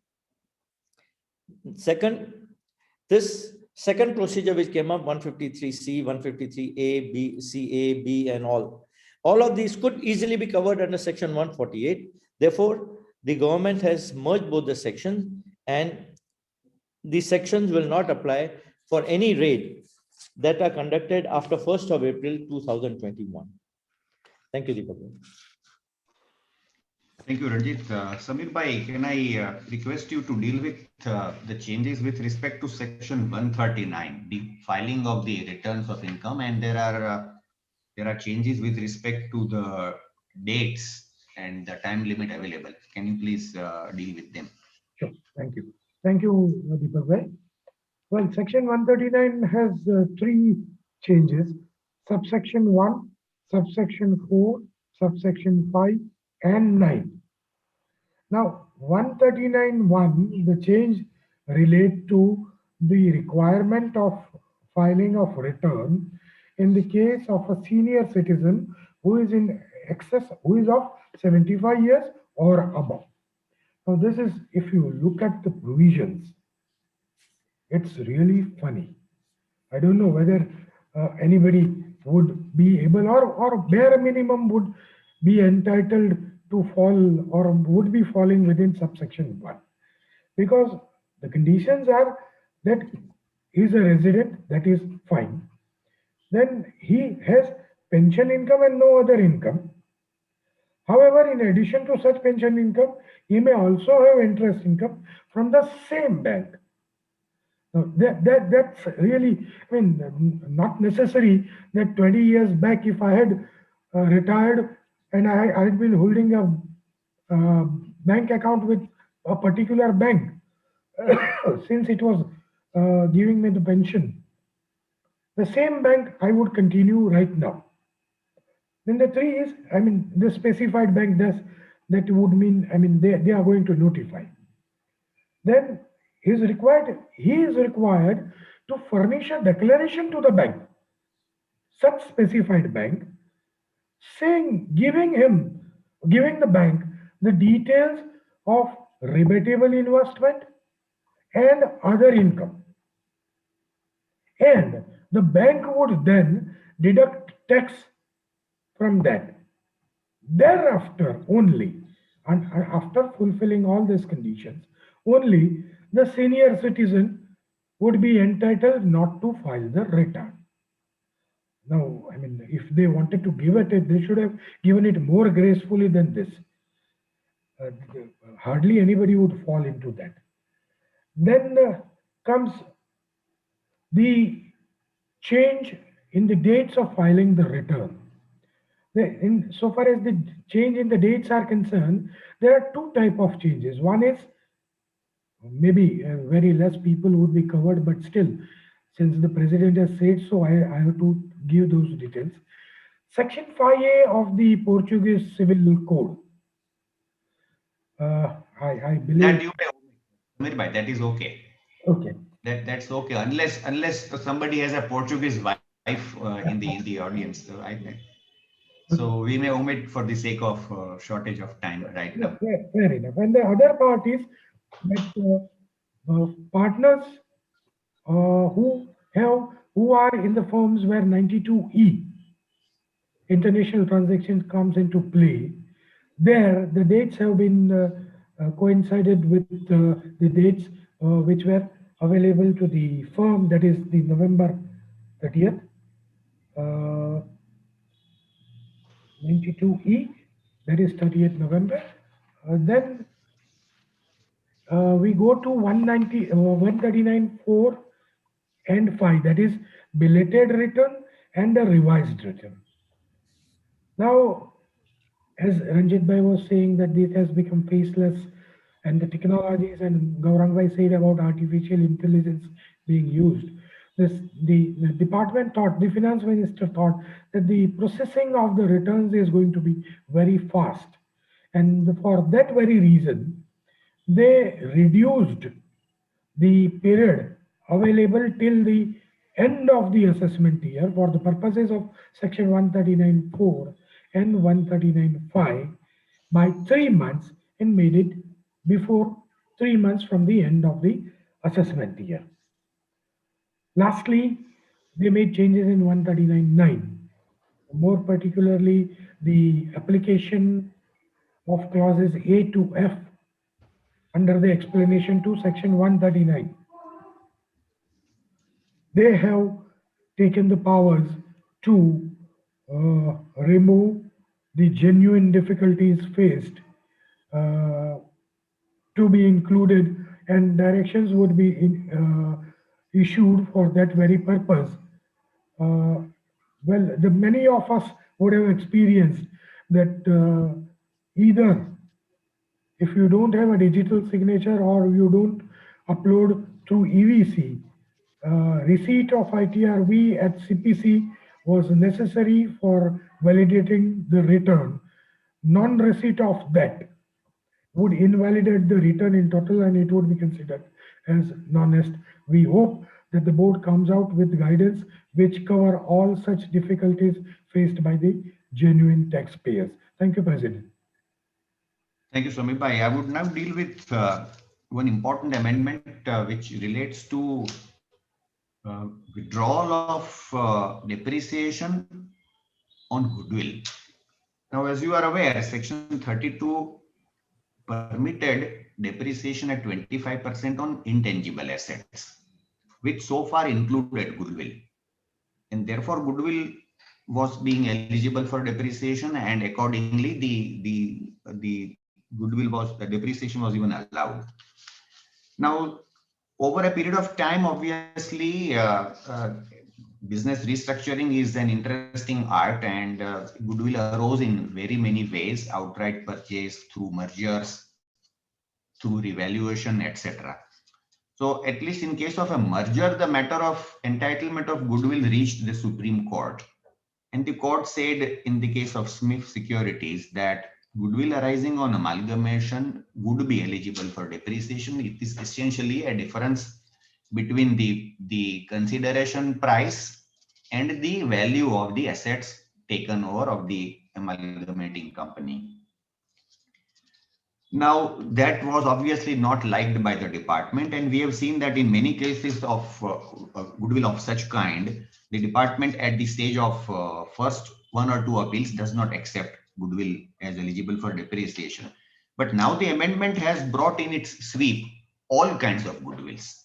This second procedure which came up, 153C, 153A, B, CA, B, and all of these could easily be covered under section 148. Therefore, the government has merged both the sections, and the sections will not apply for any raid that are conducted after 1st of April 2021. Thank you, Deepak. Thank you, Ranjit. Samir Bhai, can I request you to deal with the changes with respect to section 139, the filing of the returns of income, and there are changes with respect to the dates and the time limit available. Can you please deal with them? Sure. Thank you. Thank you, Deepak Bhai. Well, section 139 has 3 changes: subsection 1, subsection 4, subsection 5, and 9. Now, 139(1), the change relate to the requirement of filing of return in the case of a senior citizen who is in excess, who is of 75 years or above. Now, this is, if you look at the provisions, it's really funny. I don't know whether anybody would be able, or bare minimum would be entitled to fall or would be falling within subsection 1. Because the conditions are that he is a resident, that is fine. Then he has pension income and no other income. However, in addition to such pension income, he may also have interest income from the same bank. Now, that's really, I mean, not necessary that 20 years back, if I had retired and I had been holding a bank account with a particular bank since it was giving me the pension. The same bank I would continue right now. Then the three is, I mean, the specified bank does, that would mean, I mean, they are going to notify. Then he is required to furnish a declaration to the bank, such specified bank, saying, giving the bank the details of rebatable investment and other income. And the bank would then deduct tax from that. Thereafter only, and after fulfilling all these conditions, only the senior citizen would be entitled not to file the return. Now, I mean, if they wanted to give it, they should have given it more gracefully than this. Hardly anybody would fall into that. Then comes the change in the dates of filing the return. So far as the change in the dates are concerned, there are two type of changes. One is maybe very less people would be covered, but still, since the president has said so, I have to give those details. Section 5A of the Portuguese Civil Code. I believe That you may, Samir bhai, that is okay. Okay. That's okay, unless somebody has a Portuguese wife in the audience. So we may omit for the sake of shortage of time right now. Fair enough. And the other part is that partners who are in the firms where 92E international transactions comes into play, there the dates have been coincided with the dates which were available to the firm, that is the November 30th. 92E, that is 30th November. Then we go to 139.4 and 5, that is belated return and a revised return. Now, as Ranjit Bhai was saying that this has become faceless, and the technologies, and Gaurang Bhai said about artificial intelligence being used. The department thought, the finance minister thought that the processing of the returns is going to be very fast. And for that very reason, they reduced the period available till the end of the assessment year for the purposes of section 139.4 and 139.5 by 3 months, and made it before 3 months from the end of the assessment year. Lastly, they made changes in 139.9, more particularly the application of clauses A to F under the explanation to section 139. They have taken the powers to remove the genuine difficulties faced to be included, and directions would be issued for that very purpose. Well, many of us would have experienced that either if you don't have a digital signature or you don't upload through EVC, receipt of ITRV at CPC was necessary for validating the return. Non-receipt of that would invalidate the return in total, and it would be considered as non-est. We hope that the board comes out with guidance which cover all such difficulties faced by the genuine taxpayers. Thank you, President. Thank you, Samir bhai. I would now deal with one important amendment which relates to withdrawal of depreciation on goodwill. Now, as you are aware, section 32 permitted depreciation at 25% on intangible assets, which so far included goodwill. And therefore, goodwill was being eligible for depreciation, and accordingly, the goodwill was, the depreciation was even allowed. Now, over a period of time, obviously, business restructuring is an interesting art, and goodwill arose in very many ways: outright purchase, through mergers, through revaluation, etc. So at least in case of a merger, the matter of entitlement of goodwill reached the Supreme Court. And the court said in the case of Smith Securities that goodwill arising on amalgamation would be eligible for depreciation. It is essentially a difference between the consideration price and the value of the assets taken over of the amalgamating company. Now, that was obviously not liked by the department, and we have seen that in many cases of goodwill of such kind, the department at the stage of first one or two appeals does not accept goodwill as eligible for depreciation. But now the amendment has brought in its sweep all kinds of goodwills.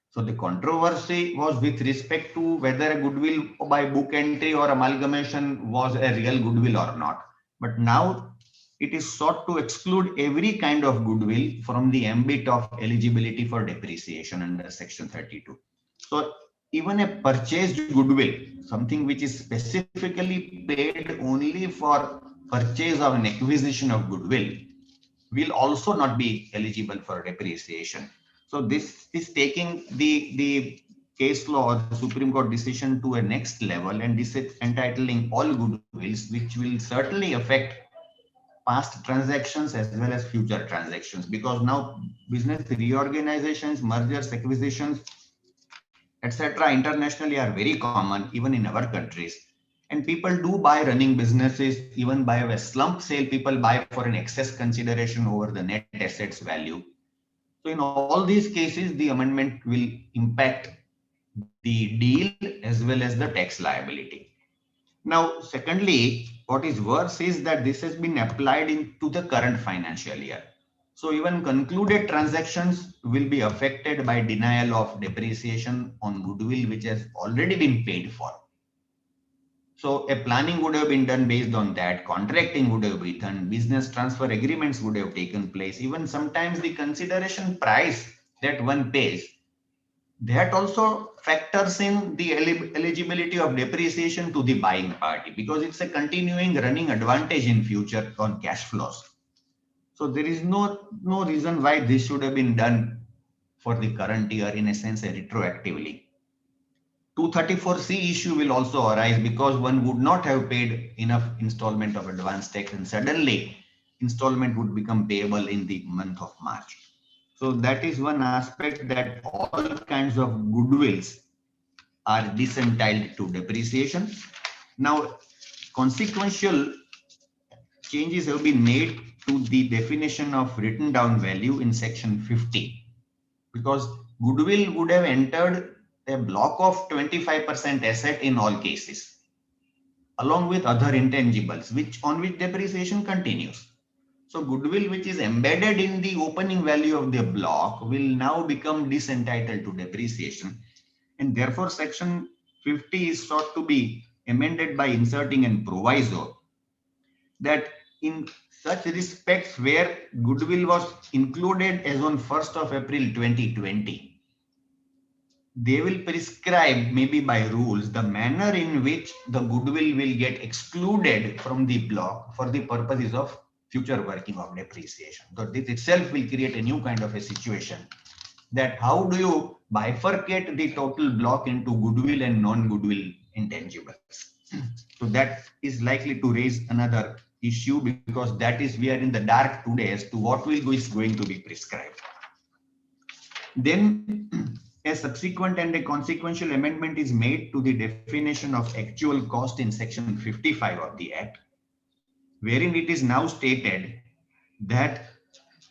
So the controversy was with respect to whether a goodwill by book entry or amalgamation was a real goodwill or not. But now it is sought to exclude every kind of goodwill from the ambit of eligibility for depreciation under section 32. So even a purchased goodwill, something which is specifically paid only for purchase of an acquisition of goodwill, will also not be eligible for depreciation. So this is taking the case law, the Supreme Court decision to a next level, and this is entitling all goodwills, which will certainly affect past transactions as well as future transactions, because now business reorganizations, mergers, acquisitions, etc. internationally are very common even in our countries. And people do buy running businesses, even by a slump sale, people buy for an excess consideration over the net assets value. So in all these cases, the amendment will impact the deal as well as the tax liability. Now, secondly, what is worse is that this has been applied into the current financial year. So even concluded transactions will be affected by denial of depreciation on goodwill which has already been paid for. So a planning would have been done based on that, contracting would have been done, business transfer agreements would have taken place, even sometimes the consideration price that one pays, that also factors in the eligibility of depreciation to the buying party, because it's a continuing running advantage in future on cash flows. So there is no reason why this should have been done for the current year, in a sense, retroactively. 234C issue will also arise because one would not have paid enough installment of advance tax, and suddenly installment would become payable in the month of March. So that is one aspect, that all kinds of goodwills are disentitled to depreciation. Now, consequential changes have been made to the definition of written down value in section 50, because goodwill would have entered a block of 25% asset in all cases, along with other intangibles, on which depreciation continues. So goodwill which is embedded in the opening value of the block will now become disentitled to depreciation, and therefore section 50 is sought to be amended by inserting a proviso that in such respects where goodwill was included as on 1st of April 2020, they will prescribe, maybe by rules, the manner in which the goodwill will get excluded from the block for the purposes of future working of depreciation. So this itself will create a new kind of a situation, that how do you bifurcate the total block into goodwill and non-goodwill intangibles. So that is likely to raise another issue, because that is, we are in the dark today as to what is going to be prescribed. Then a subsequent and a consequential amendment is made to the definition of actual cost in section 55 of the Act, wherein it is now stated that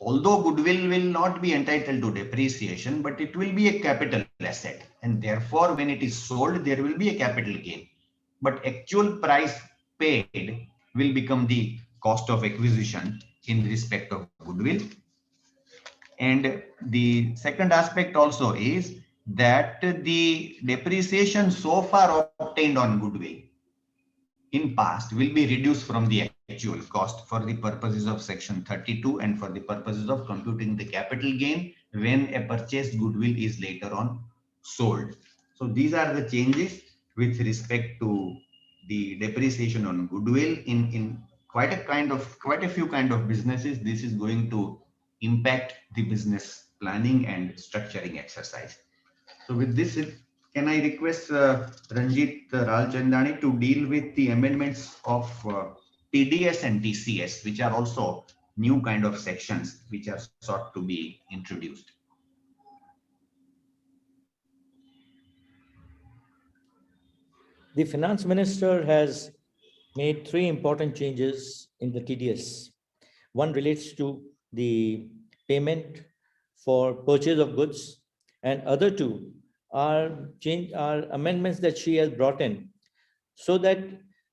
although goodwill will not be entitled to depreciation, but it will be a capital asset, and therefore when it is sold, there will be a capital gain. But actual price paid will become the cost of acquisition in respect of goodwill. And the second aspect also is that the depreciation so far obtained on goodwill in past will be reduced from the actual cost for the purposes of section 32 and for the purposes of computing the capital gain when a purchased goodwill is later on sold. So these are the changes with respect to the depreciation on goodwill in quite a few kind of businesses. This is going to impact the business planning and structuring exercise. So with this, can I request Ranjit Ralchandani to deal with the amendments of TDS and TCS, which are also new kind of sections which are sought to be introduced. The finance minister has made three important changes in the TDS. One relates to the payment for purchase of goods, and other two are amendments that she has brought in so that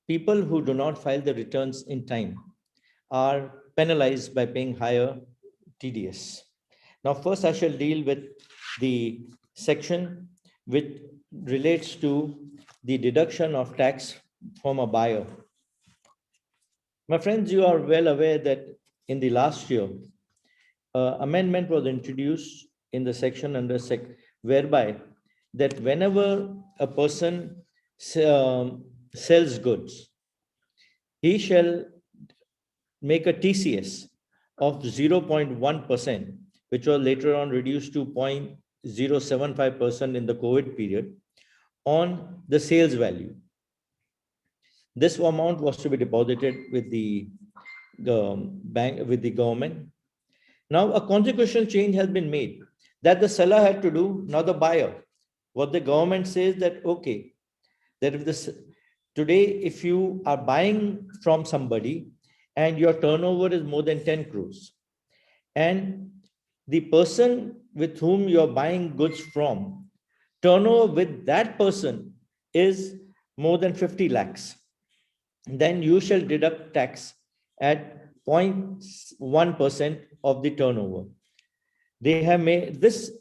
people who do not file the returns in time are penalized by paying higher TDS. Now, first I shall deal with the section which relates to the deduction of tax from a buyer. My friends, you are well aware that in the last year, amendment was introduced in the section under whereby that whenever a person sells goods, he shall make a TCS of 0.1%, which was later on reduced to 0.075% in the COVID period, on the sales value. This amount was to be deposited with the bank, with the government. Now, a consequential change has been made that the seller had to do, not the buyer. What the government says that, okay, that if this today, if you are buying from somebody and your turnover is more than 10 crores, and the person with whom you're buying goods from, turnover with that person is more than 50 lakhs, then you shall deduct tax at 0.1% of the turnover. They have made this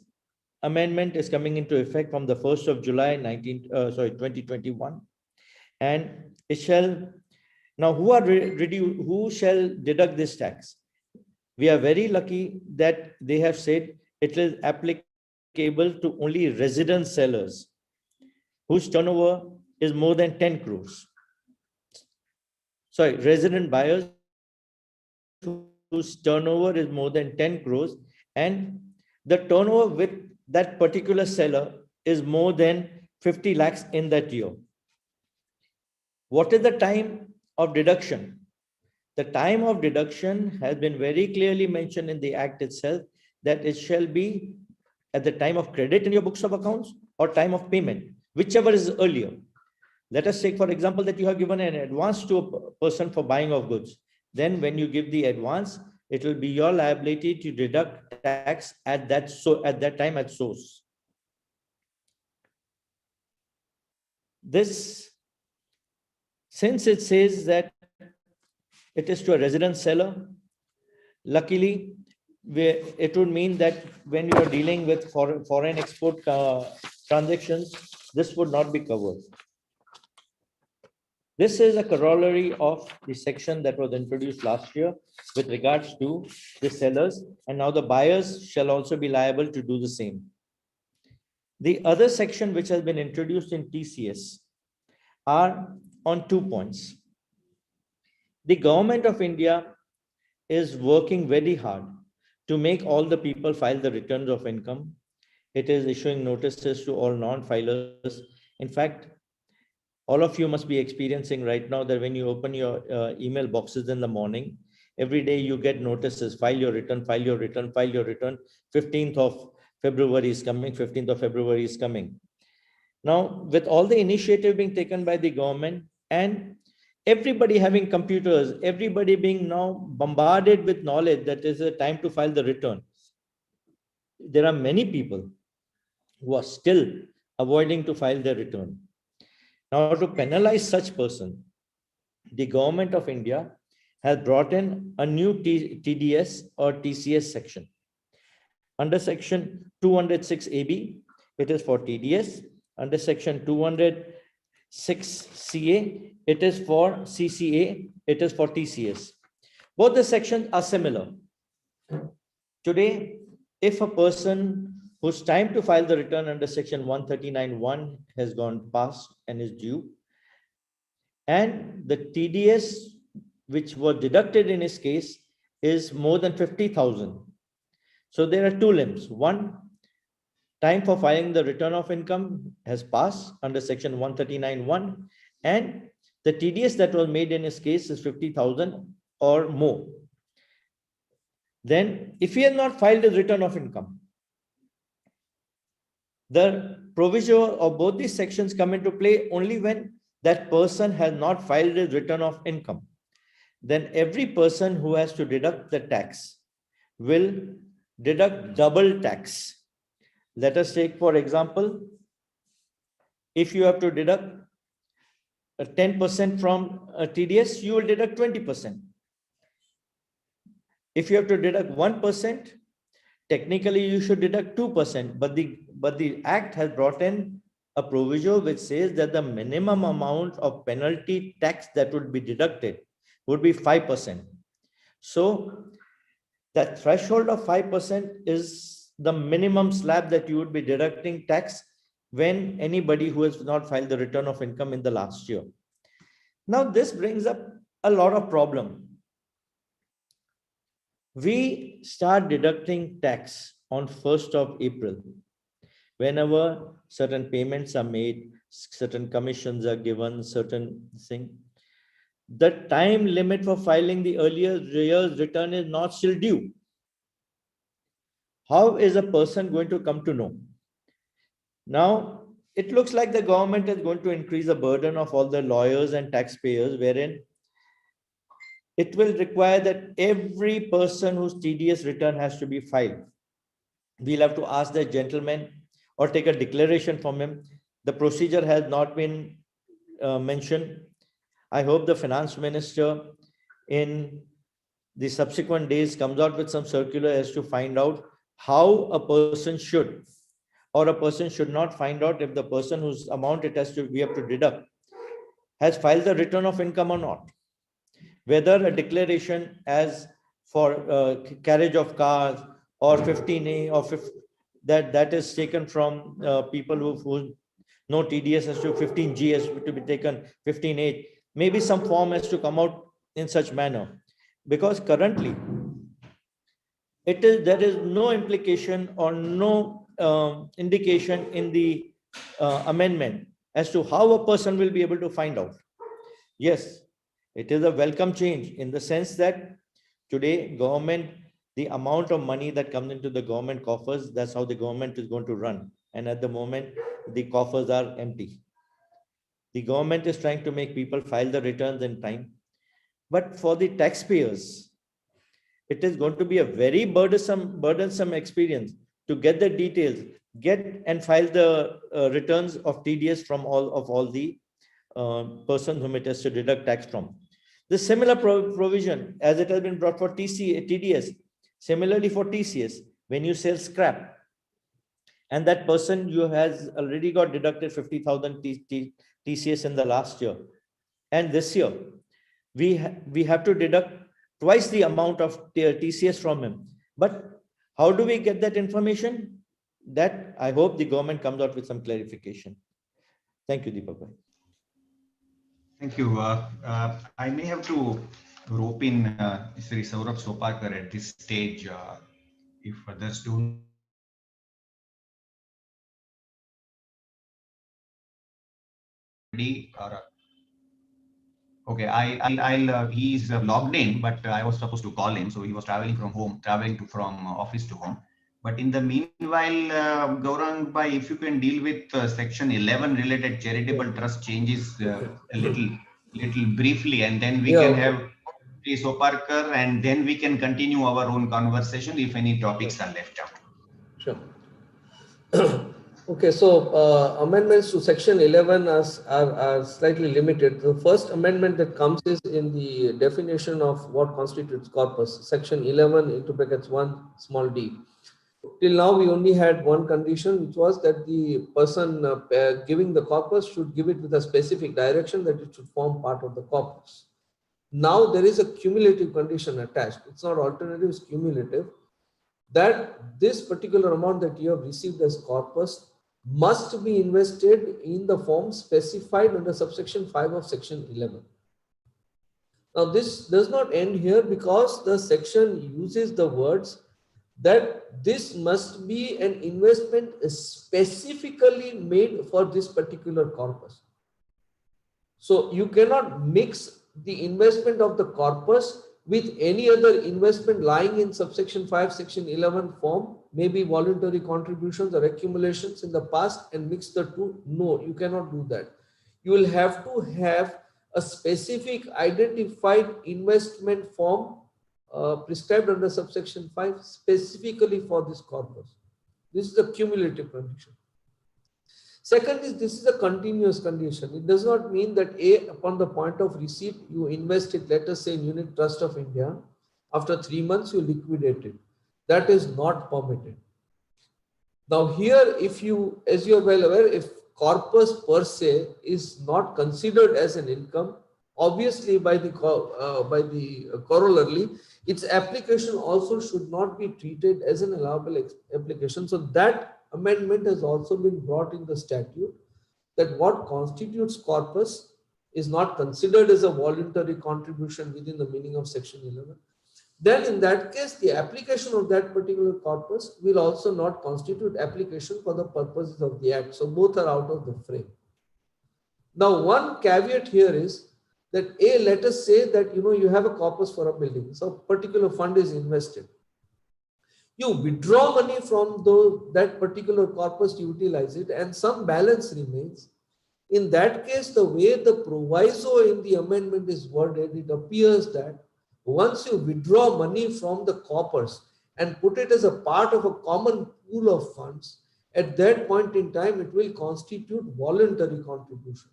amendment is coming into effect from the 1st of July 2021, and it shall now who shall deduct this tax? We are very lucky that they have said it is applicable to only resident sellers whose turnover is more than 10 crores. Sorry, resident buyers whose turnover is more than 10 crores and the turnover with that particular seller is more than 50 lakhs in that year. What is the time of deduction? The time of deduction has been very clearly mentioned in the Act itself, that it shall be at the time of credit in your books of accounts or time of payment, whichever is earlier. Let us take, for example, that you have given an advance to a person for buying of goods. Then when you give the advance, it will be your liability to deduct tax at that time at source. This, since it says that it is to a resident seller, luckily, it would mean that when you are dealing with foreign export transactions, this would not be covered. This is a corollary of the section that was introduced last year with regards to the sellers, and now the buyers shall also be liable to do the same. The other section which has been introduced in TCS are on 2 points. The government of India is working very hard to make all the people file the returns of income. It is issuing notices to all non-filers. In fact, all of you must be experiencing right now that when you open your email boxes in the morning, every day you get notices, file your return, file your return, file your return. 15th of February is coming, 15th of February is coming. Now, with all the initiative being taken by the government and everybody having computers, everybody being now bombarded with knowledge that is a time to file the return, there are many people who are still avoiding to file their return. Now, to penalize such person, the government of India has brought in a new TDS or TCS section. Under section 206AB, it is for TDS. Under section 206CA, it is for CCA, it is for TCS. Both the sections are similar. Today, if a person whose time to file the return under section 139(1) has gone past and is due, and the TDS which was deducted in his case is more than 50,000, So there are two limbs. One, time for filing the return of income has passed under section 139(1), and the TDS that was made in his case is 50,000 or more. Then if he has not filed his return of income, the provision of both these sections come into play only when that person has not filed his return of income. Then every person who has to deduct the tax will deduct double tax. Let us take, for example, if you have to deduct 10% from TDS, you will deduct 20%. If you have to deduct 1%, technically you should deduct 2%, but the Act has brought in a provision which says that the minimum amount of penalty tax that would be deducted would be 5%. So that threshold of 5% is the minimum slab that you would be deducting tax when anybody who has not filed the return of income in the last year. Now this brings up a lot of problem. We start deducting tax on 1st of April. Whenever certain payments are made, certain commissions are given, certain thing, the time limit for filing the earlier year's return is not still due. How is a person going to come to know? Now, it looks like the government is going to increase the burden of all the lawyers and taxpayers, wherein it will require that every person whose TDS return has to be filed. We'll have to ask the gentleman or take a declaration from him. The procedure has not been mentioned. I hope the finance minister in the subsequent days comes out with some circular as to find out how a person should or a person should not find out if the person whose amount it has to we have to deduct has filed the return of income or not. Whether a declaration as for carriage of cars or 15A or 50, that is taken from people who no TDS has to 15G has to be taken, 15A. Maybe some form has to come out in such manner, because currently there is no implication or no indication in the amendment as to how a person will be able to find out. Yes, it is a welcome change in the sense that today government, the amount of money that comes into the government coffers, that's how the government is going to run. And at the moment, the coffers are empty. The government is trying to make people file the returns in time. But for the taxpayers, it is going to be a very burdensome experience to get the details, get and file the returns of TDS from all the persons whom it has to deduct tax from. The similar provision as it has been brought for TDS, similarly for TCS, when you sell scrap and that person you has already got deducted 50,000 TCS in the last year, and this year we have to deduct twice the amount of TCS from him. But how do we get that information? That I hope the government comes out with some clarification. Thank you, Deepak. Thank you. I may have to rope in Sri Saurabh Soparkar at this stage if others do. Or, okay, he's logged in, but I was supposed to call him, so he was traveling from office to home. But in the meanwhile, Gaurang Bhai, if you can deal with section 11 related charitable trust changes a little briefly, and then we can have Sri Soparkar, and then we can continue our own conversation if any topics are left out. Sure. Okay, so amendments to section 11 are slightly limited. The first amendment that comes is in the definition of what constitutes corpus, section 11 into brackets 1 small d. Till now, we only had one condition, which was that the person giving the corpus should give it with a specific direction that it should form part of the corpus. Now, there is a cumulative condition attached. It's not alternative, it's cumulative. That this particular amount that you have received as corpus must be invested in the form specified under subsection 5 of section 11. Now, this does not end here because the section uses the words that this must be an investment specifically made for this particular corpus. So you cannot mix the investment of the corpus with any other investment lying in subsection 5, section 11 form, maybe voluntary contributions or accumulations in the past, and mix the two. No, you cannot do that. You will have to have a specific identified investment form prescribed under subsection 5 specifically for this corpus. This is a cumulative condition. Second is, this is a continuous condition. It does not mean that upon the point of receipt, you invest it, let us say in Unit Trust of India. After 3 months, you liquidate it. That is not permitted. Now here, if you, as you are well aware, if corpus per se is not considered as an income, obviously by the corollary, its application also should not be treated as an allowable application. So that amendment has also been brought in the statute, that what constitutes corpus is not considered as a voluntary contribution within the meaning of section 11. Then in that case, the application of that particular corpus will also not constitute application for the purposes of the act. So both are out of the frame. Now one caveat here is that let us say that you have a corpus for a building. So a particular fund is invested. You withdraw money from that particular corpus to utilize it, and some balance remains. In that case, the way the proviso in the amendment is worded, it appears that once you withdraw money from the corpus and put it as a part of a common pool of funds, at that point in time, it will constitute voluntary contribution.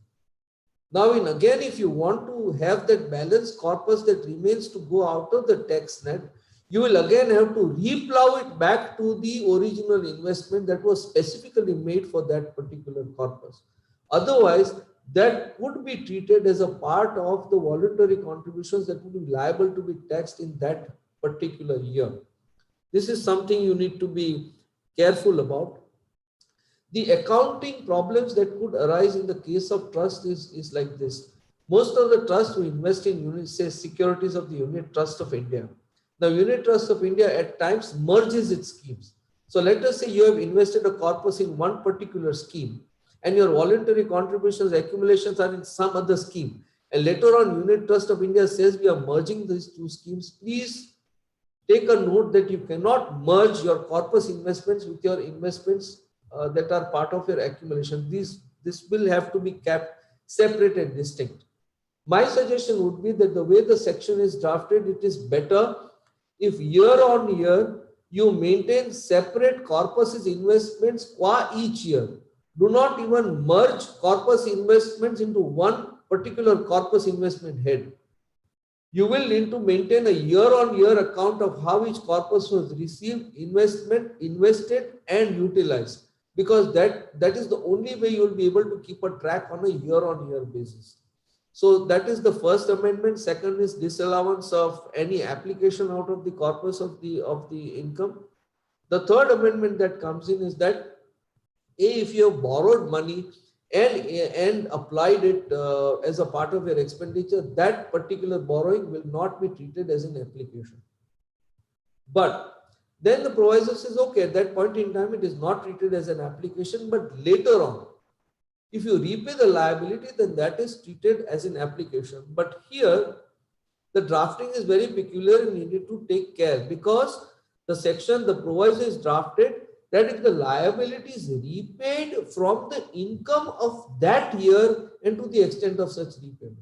Now, again, if you want to have that balance corpus that remains to go out of the tax net, you will again have to replow it back to the original investment that was specifically made for that particular corpus. Otherwise, that would be treated as a part of the voluntary contributions that would be liable to be taxed in that particular year. This is something you need to be careful about. The accounting problems that could arise in the case of trust is like this. Most of the trusts who invest in unit, say, securities of the Unit Trust of India. The Unit Trust of India at times merges its schemes. So let us say you have invested a corpus in one particular scheme, and your voluntary contributions, accumulations are in some other scheme. And later on, Unit Trust of India says we are merging these two schemes. Please take a note that you cannot merge your corpus investments with your investments that are part of your accumulation. This will have to be kept separate and distinct. My suggestion would be that the way the section is drafted, it is better if year on year you maintain separate corpus investments qua each year. Do not even merge corpus investments into one particular corpus investment head. You will need to maintain a year-on-year account of how each corpus was received, invested, and utilized, because that is the only way you will be able to keep a track on a year-on-year basis. So that is the first amendment. Second is disallowance of any application out of the corpus of the income. The third amendment that comes in is that if you have borrowed money and applied it as a part of your expenditure, that particular borrowing will not be treated as an application. But then the proviso says, okay, at that point in time, it is not treated as an application, but later on, if you repay the liability, then that is treated as an application. But here, the drafting is very peculiar and you need to take care, because the proviso is drafted that if the liability is repaid from the income of that year and to the extent of such repayment.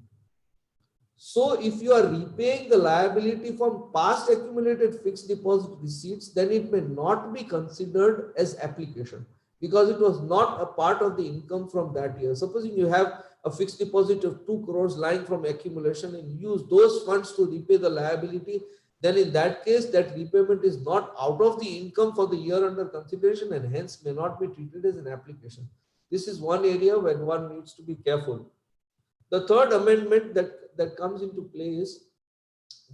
So if you are repaying the liability from past accumulated fixed deposit receipts, then it may not be considered as application, because it was not a part of the income from that year. Supposing you have a fixed deposit of 2 crores lying from accumulation and use those funds to repay the liability, then in that case, that repayment is not out of the income for the year under consideration and hence may not be treated as an application. This is one area where one needs to be careful. The third amendment that comes into play is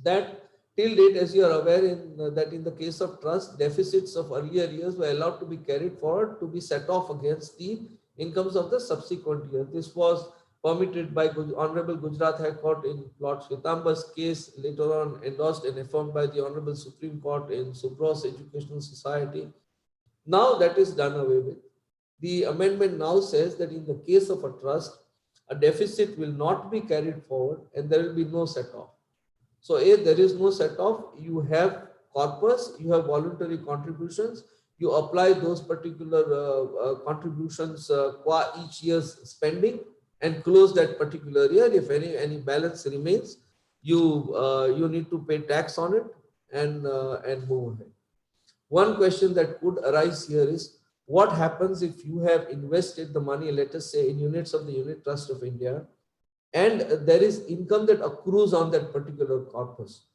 that till date, as you are aware, that in the case of trust, deficits of earlier years were allowed to be carried forward to be set off against the incomes of the subsequent year. This was permitted by Honorable Gujarat High Court in Lord Shwetambar's case, later on endorsed and affirmed by the Honorable Supreme Court in Subros Educational Society. Now that is done away with. The amendment now says that in the case of a trust, a deficit will not be carried forward and there will be no set-off. So if there is no set-off, you have corpus, you have voluntary contributions, you apply those particular contributions qua each year's spending and close that particular year. If any balance remains, you need to pay tax on it and move ahead. One question that could arise here is, what happens if you have invested the money, let us say in units of the Unit Trust of India, and there is income that accrues on that particular corpus?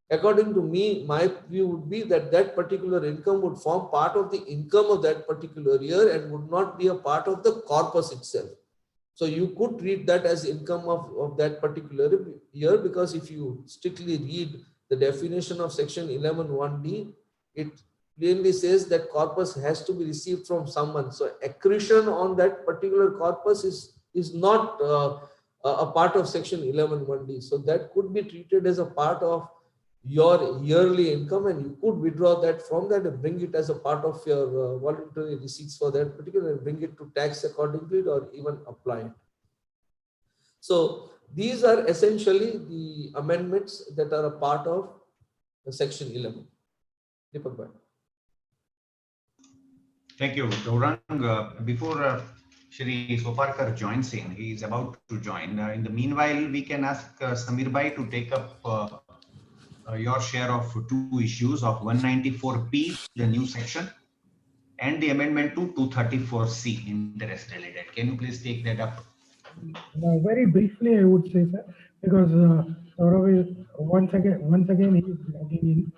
According to me, my view would be that that particular income would form part of the income of that particular year and would not be a part of the corpus itself. So you could treat that as income of that particular year, because if you strictly read the definition of section 11(1)(d), it clearly says that corpus has to be received from someone. So accretion on that particular corpus is not a part of section 11(1)(d). So that could be treated as a part of your yearly income, and you could withdraw that from that and bring it as a part of your voluntary receipts for that particular and bring it to tax accordingly or even apply it. So these are essentially the amendments that are a part of section 11. Deepak bhai. Thank you, Gaurang. Before Shri Soparkar joins in, he is about to join. In the meanwhile, we can ask Samir Bhai to take up your share of two issues of 194P, the new section, and the amendment to 234C, interest related. Can you please take that up? Very briefly, I would say, sir, because Saurav is once again he is logging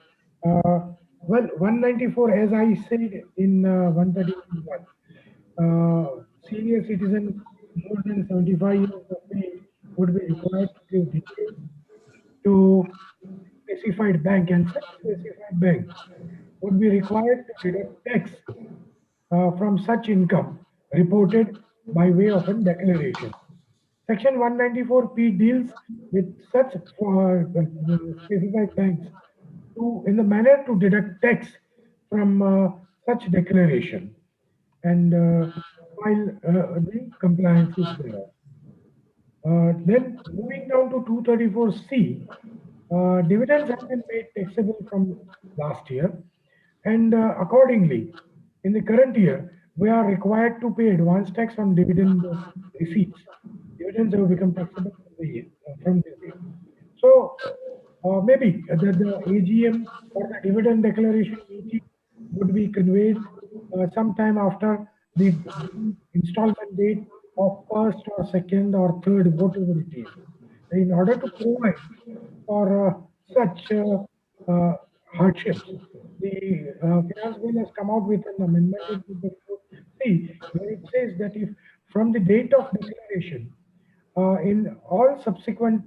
in. Well, 194, as I said in 131, senior citizens more than 75 years of age would be required to give details to specified bank, and such specified bank would be required to deduct tax from such income reported by way of a declaration. Section 194P deals with such specified banks in the manner to deduct tax from such declaration, and while the compliance is there. Then moving down to 234C, dividends have been made taxable from last year, and accordingly, in the current year, we are required to pay advance tax on dividend receipts. Dividends have become taxable from this year. So maybe the AGM or the dividend declaration meeting would be conveyed sometime after the installment date of first or second or third, whatever it is, in order to provide for such hardships. The finance bill has come out with an amendment in 234C, where it says that if from the date of declaration, in all subsequent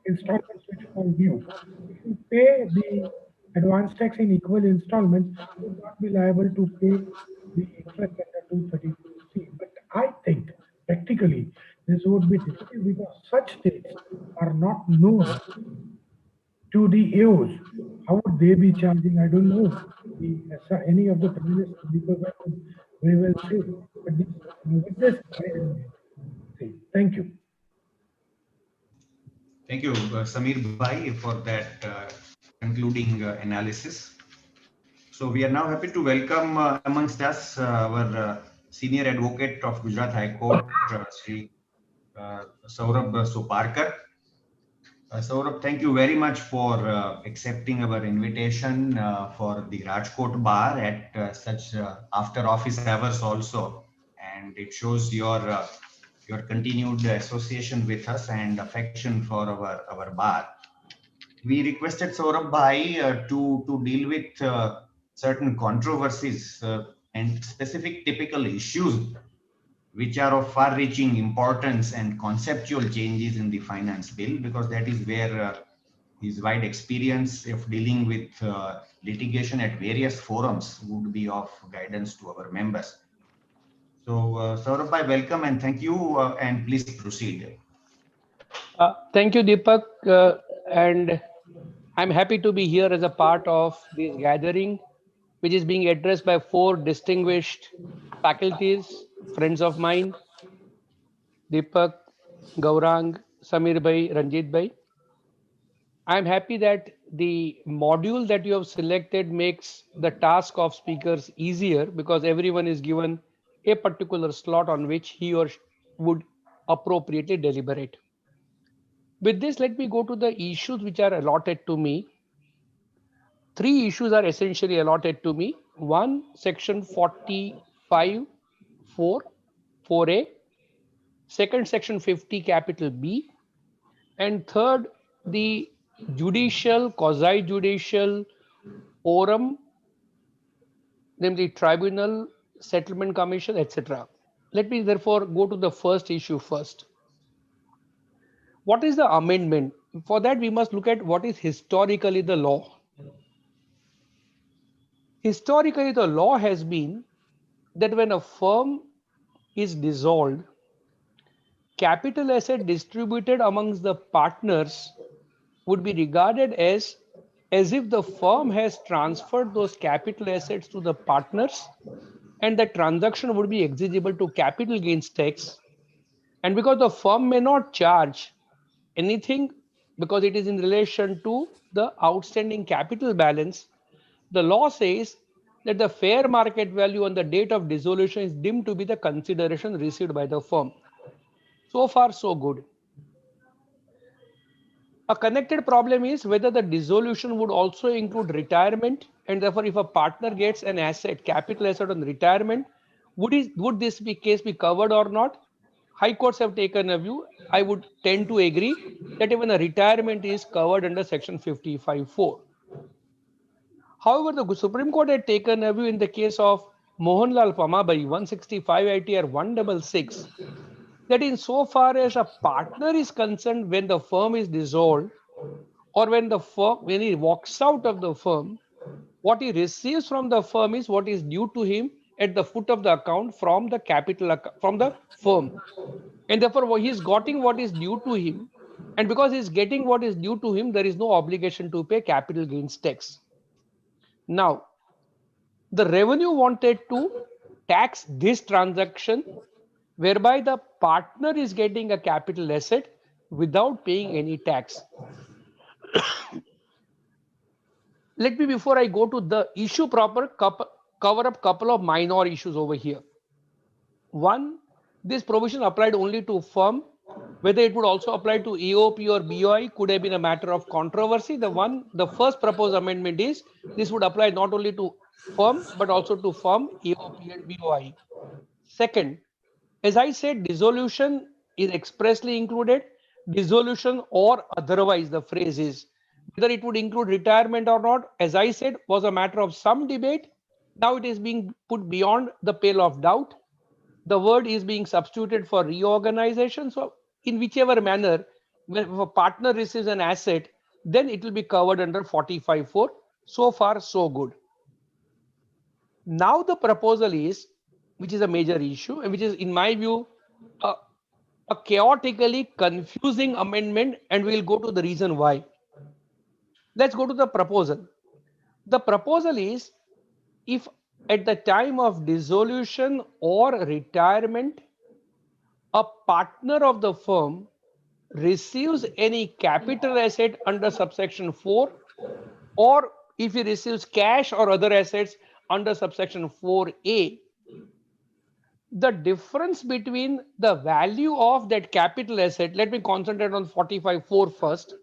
installments which fall due, if you pay the advance tax in equal installments, you would not be liable to pay the interest under 234C. But I think practically this would be difficult because such dates are not known to the AOs. How would they be charging? I don't know. Any of the panelists because I could very well say. But with this, I am say thank you. Thank you, Samir Bhai, for that concluding analysis. So we are now happy to welcome amongst us our senior advocate of Gujarat High Court, Sri Saurabh Soparkar. Saurabh, thank you very much for accepting our invitation for the Rajkot Bar at such after office hours also, and it shows your continued association with us and affection for our bar. We requested Saurabh Bhai to deal with certain controversies and specific typical issues which are of far-reaching importance and conceptual changes in the finance bill, because that is where his wide experience of dealing with litigation at various forums would be of guidance to our members. So, Saurabh bhai, welcome and thank you, and please proceed. Thank you, Deepak. And I'm happy to be here as a part of this gathering, which is being addressed by four distinguished faculties, friends of mine, Deepak, Gaurang, Samir Bhai, Ranjit Bhai. I'm happy that the module that you have selected makes the task of speakers easier because everyone is given a particular slot on which he or she would appropriately deliberate. With this, let me go to the issues which are allotted to me. Three issues are essentially allotted to me. One, section 45, 4, 4A. Second, section 50, capital B. And third, the judicial, quasi-judicial forum, namely tribunal, settlement commission, etc. Let me therefore go to the first issue first. What is the amendment? For that, we must look at what is historically the law. Historically, the law has been that when a firm is dissolved, capital asset distributed amongst the partners would be regarded as if the firm has transferred those capital assets to the partners, and the transaction would be exigible to capital gains tax. And because the firm may not charge anything because it is in relation to the outstanding capital balance, the law says that the fair market value on the date of dissolution is deemed to be the consideration received by the firm. So far, so good. A connected problem is whether the dissolution would also include retirement, and therefore, if a partner gets an asset, capital asset on retirement, would this case be covered or not? High courts have taken a view. I would tend to agree that even a retirement is covered under section 55(4). However, the Supreme Court had taken a view in the case of Mohanlal Pamabai 165 ITR 166 that insofar as a partner is concerned, when the firm is dissolved or when he walks out of the firm, what he receives from the firm is what is due to him at the foot of the account from the from the firm, and therefore he is getting what is due to him, and because he is getting what is due to him, there is no obligation to pay capital gains tax. Now, the revenue wanted to tax this transaction whereby the partner is getting a capital asset without paying any tax. Let me, before I go to the issue proper, cover up couple of minor issues over here. One, this provision applied only to firm. Whether it would also apply to EOP or BOI could have been a matter of controversy. The first proposed amendment is this would apply not only to firm but also to firm, EOP and BOI. Second, as I said, dissolution is expressly included. Dissolution or otherwise, the phrase is, whether it would include retirement or not, as I said, was a matter of some debate. Now it is being put beyond the pale of doubt. The word is being substituted for reorganization. So in whichever manner, if a partner receives an asset, then it will be covered under 45(4). So far, so good. Now the proposal is, which is a major issue, and which is, in my view, a chaotically confusing amendment, and we'll go to the reason why. Let's go to the proposal. The proposal is, if at the time of dissolution or retirement, a partner of the firm receives any capital asset under subsection 4, or if he receives cash or other assets under subsection 4A, the difference between the value of that capital asset, let me concentrate on 45(4) first.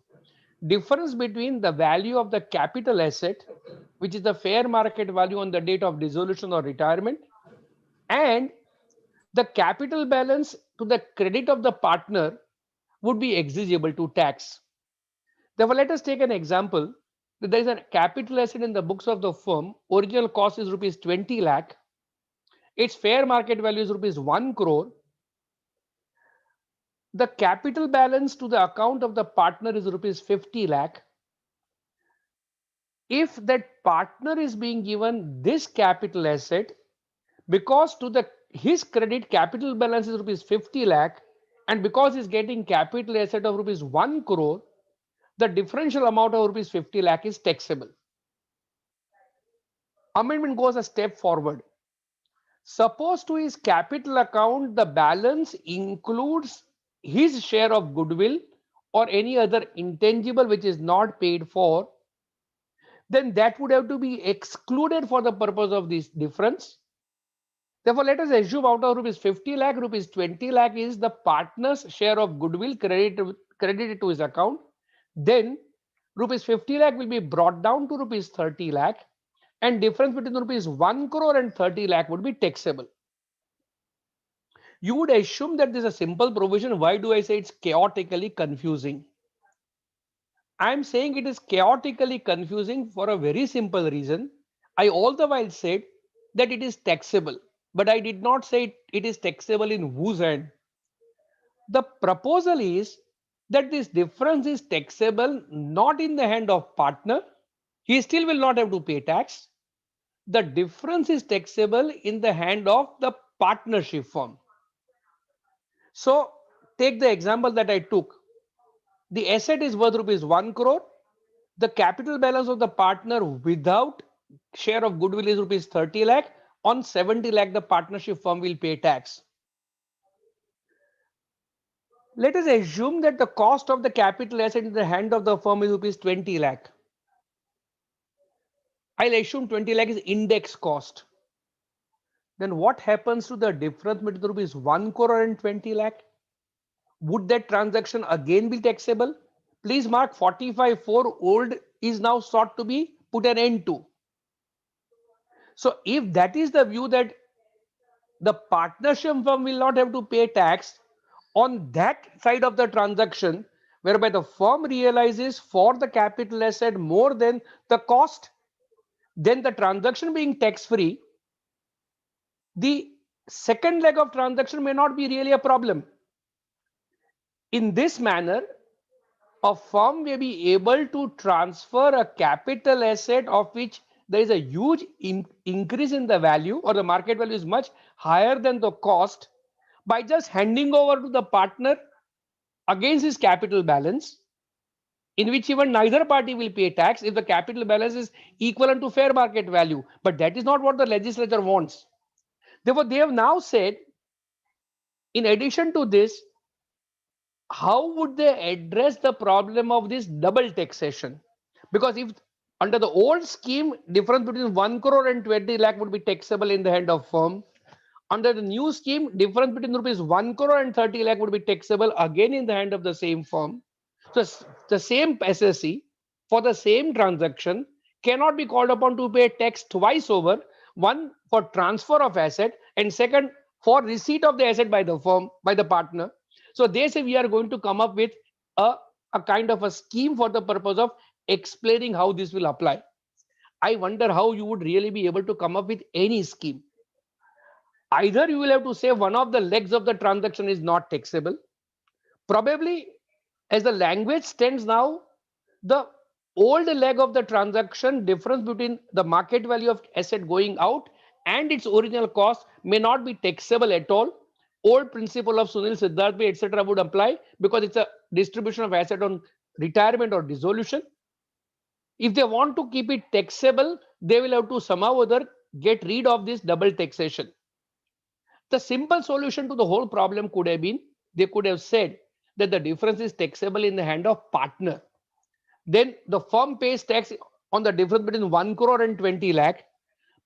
Difference between the value of the capital asset, which is the fair market value on the date of dissolution or retirement, and the capital balance to the credit of the partner would be exigible to tax. Therefore, let us take an example. There is a capital asset in the books of the firm. Original cost is rupees 20 lakh. Its fair market value is rupees 1 crore. The capital balance to the account of the partner is rupees 50 lakh. If that partner is being given this capital asset, because to the his credit capital balance is rupees 50 lakh, and because he's getting capital asset of rupees 1 crore, the differential amount of rupees 50 lakh is taxable. Amendment goes a step forward. Suppose to his capital account, the balance includes his share of goodwill or any other intangible which is not paid for, then that would have to be excluded for the purpose of this difference. Therefore, let us assume out of rupees 50 lakh, rupees 20 lakh is the partner's share of goodwill credited to his account. Then rupees 50 lakh will be brought down to rupees 30 lakh, and difference between rupees 1 crore and 30 lakh would be taxable. You would assume that this is a simple provision. Why do I say it's chaotically confusing? I'm saying it is chaotically confusing for a very simple reason. I all the while said that it is taxable, but I did not say it is taxable in whose hand. The proposal is that this difference is taxable not in the hand of partner. He still will not have to pay tax. The difference is taxable in the hand of the partnership firm. So take the example that I took. The asset is worth rupees 1 crore. The capital balance of the partner without share of goodwill is rupees 30 lakh. On 70 lakh, the partnership firm will pay tax. Let us assume that the cost of the capital asset in the hand of the firm is rupees 20 lakh. I'll assume 20 lakh is index cost. Then what happens to the difference between rupees 1 crore and 20 lakh? Would that transaction again be taxable? Please mark 45(4) old is now sought to be put an end to. So if that is the view that the partnership firm will not have to pay tax on that side of the transaction, whereby the firm realizes for the capital asset more than the cost, then the transaction being tax free, the second leg of transaction may not be really a problem. In this manner, a firm may be able to transfer a capital asset of which there is a huge increase in the value, or the market value is much higher than the cost, by just handing over to the partner against his capital balance, in which even neither party will pay tax if the capital balance is equivalent to fair market value. But that is not what the legislature wants. Therefore, they have now said, in addition to this, how would they address the problem of this double taxation? Because if under the old scheme, difference between 1 crore and 20 lakh would be taxable in the hand of firm. Under the new scheme, difference between rupees 1 crore and 30 lakh would be taxable again in the hand of the same firm. So the same SSC for the same transaction cannot be called upon to pay tax twice over, one for transfer of asset and second for receipt of the asset by the firm, by the partner. So they say we are going to come up with a kind of a scheme for the purpose of explaining how this will apply. I wonder how you would really be able to come up with any scheme. Either you will have to say one of the legs of the transaction is not taxable. Probably, as the language stands now, the old leg of the transaction, difference between the market value of asset going out and its original cost, may not be taxable at all. Old principle of Sunil Siddharth, etc. would apply because it's a distribution of asset on retirement or dissolution. If they want to keep it taxable, they will have to somehow or other get rid of this double taxation. The simple solution to the whole problem could have been, they could have said that the difference is taxable in the hand of partner. Then the firm pays tax on the difference between 1 crore and 20 lakh.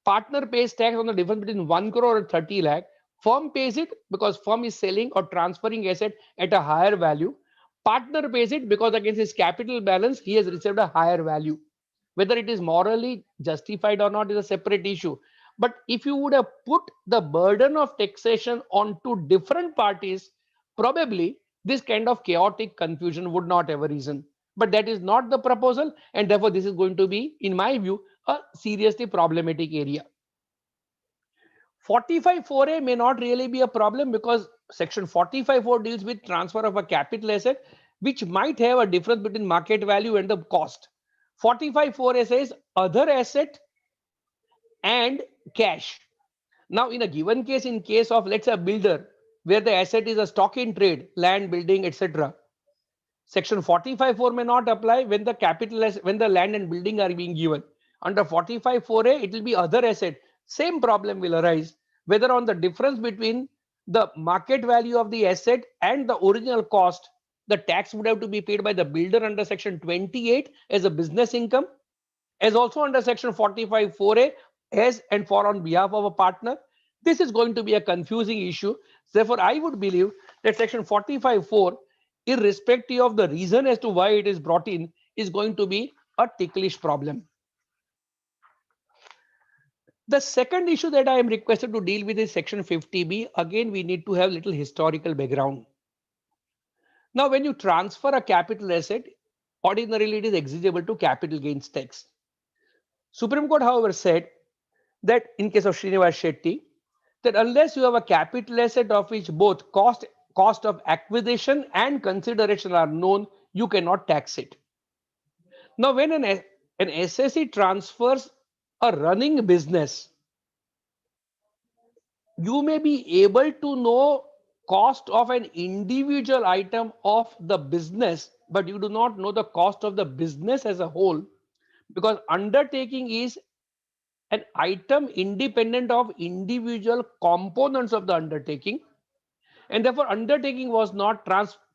Partner pays tax on the difference between 1 crore and 30 lakh. Firm pays it because firm is selling or transferring asset at a higher value. Partner pays it because against his capital balance, he has received a higher value. Whether it is morally justified or not is a separate issue. But if you would have put the burden of taxation on two different parties, probably this kind of chaotic confusion would not have arisen. But that is not the proposal, and therefore this is going to be, in my view, a seriously problematic area. 45(4)(a) may not really be a problem because section 45(4) deals with transfer of a capital asset, which might have a difference between market value and the cost. 45(4)(a) says other asset and cash. Now, in a given case, in case of, let's say, a builder, where the asset is a stock in trade, land, building, etc., Section 45(4) may not apply when the when the land and building are being given. Under 45(4)(a), it will be other asset. Same problem will arise, whether on the difference between the market value of the asset and the original cost, the tax would have to be paid by the builder under Section 28 as a business income, as also under Section 45(4)(a) as and for on behalf of a partner. This is going to be a confusing issue. Therefore, I would believe that Section 45(4), irrespective of the reason as to why it is brought in, is going to be a ticklish problem. The second issue that I am requested to deal with is Section 50B. Again, we need to have little historical background. Now, when you transfer a capital asset, ordinarily it is exigible to capital gains tax. Supreme Court, however, said that in case of Srinivas Shetty, that unless you have a capital asset of which both cost of acquisition and consideration are known, you cannot tax it. Now, when an SSE transfers a running business, you may be able to know cost of an individual item of the business, but you do not know the cost of the business as a whole, because undertaking is an item independent of individual components of the undertaking, and therefore undertaking was not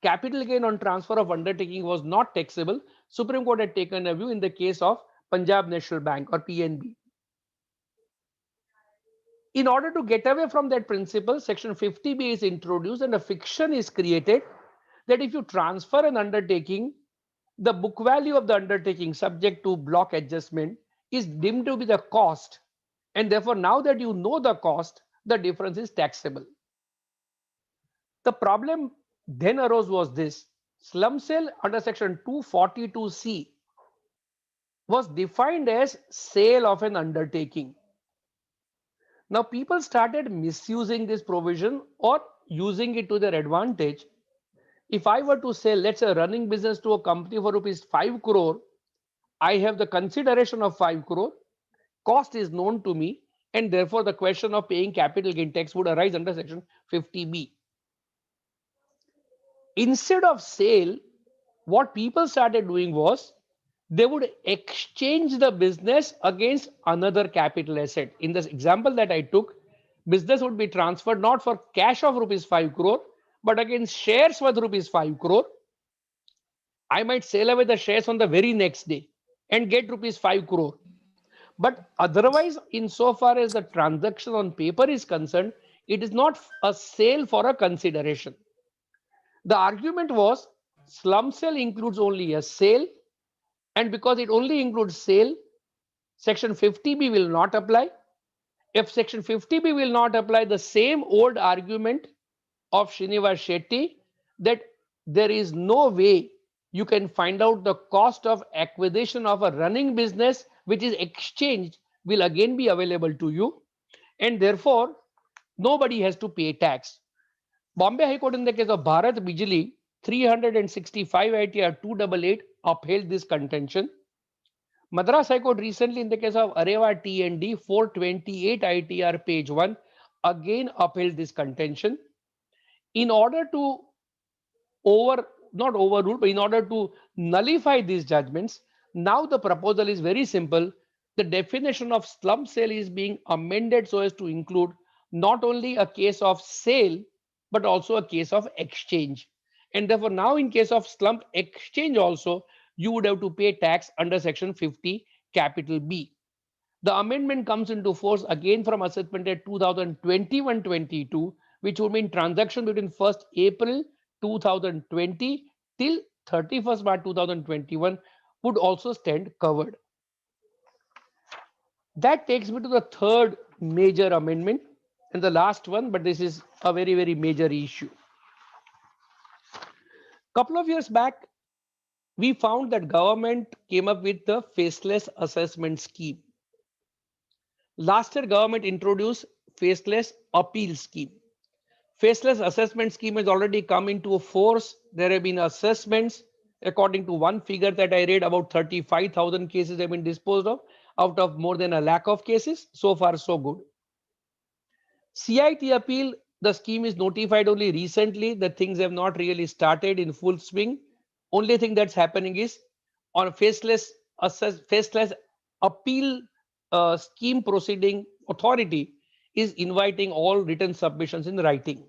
capital gain on transfer of undertaking was not taxable. Supreme Court had taken a view in the case of Punjab National Bank or PNB. In order to get away from that principle, Section 50B is introduced and a fiction is created that if you transfer an undertaking, the book value of the undertaking subject to block adjustment is deemed to be the cost, and therefore now that you know the cost, the difference is taxable. The problem then arose was this: slum sale under Section 242C was defined as sale of an undertaking. Now people started misusing this provision or using it to their advantage. If I were to sell, let's say, running business to a company for rupees 5 crore, I have the consideration of 5 crore, cost is known to me, and therefore the question of paying capital gain tax would arise under Section 50B. Instead of sale, what people started doing was they would exchange the business against another capital asset. In this example that I took, business would be transferred not for cash of rupees 5 crore, but against shares worth rupees 5 crore. I might sell away the shares on the very next day and get rupees 5 crore. But otherwise, insofar as the transaction on paper is concerned, it is not a sale for a consideration. The argument was slum sale includes only a sale, and because it only includes sale, Section 50B will not apply. If Section 50B will not apply, the same old argument of Srinivas Shetty that there is no way you can find out the cost of acquisition of a running business which is exchanged will again be available to you, and therefore nobody has to pay tax. Bombay High Court in the case of Bharat Bijli 365 ITR 288 upheld this contention. Madras High Court recently in the case of Areva T&D 428 ITR page 1 again upheld this contention. In order to not overrule, but in order to nullify these judgments, now the proposal is very simple. The definition of slum sale is being amended so as to include not only a case of sale, but also a case of exchange. And therefore, now in case of slum exchange also, you would have to pay tax under Section 50 capital B. The amendment comes into force again from assessment at 2021-22, which would mean transaction between 1st April 2020 till 31st March 2021 would also stand covered. That takes me to the third major amendment and the last one, but this is a very, very major issue. Couple of years back, we found that government came up with the faceless assessment scheme. Last year, government introduced faceless appeal scheme. Faceless assessment scheme has already come into force. There have been assessments. According to one figure that I read, about 35,000 cases have been disposed of out of more than 1 lakh of cases. So far, so good. CIT appeal, the scheme is notified only recently. The things have not really started in full swing. Only thing that's happening is on a faceless appeal scheme proceeding authority is inviting all written submissions in writing.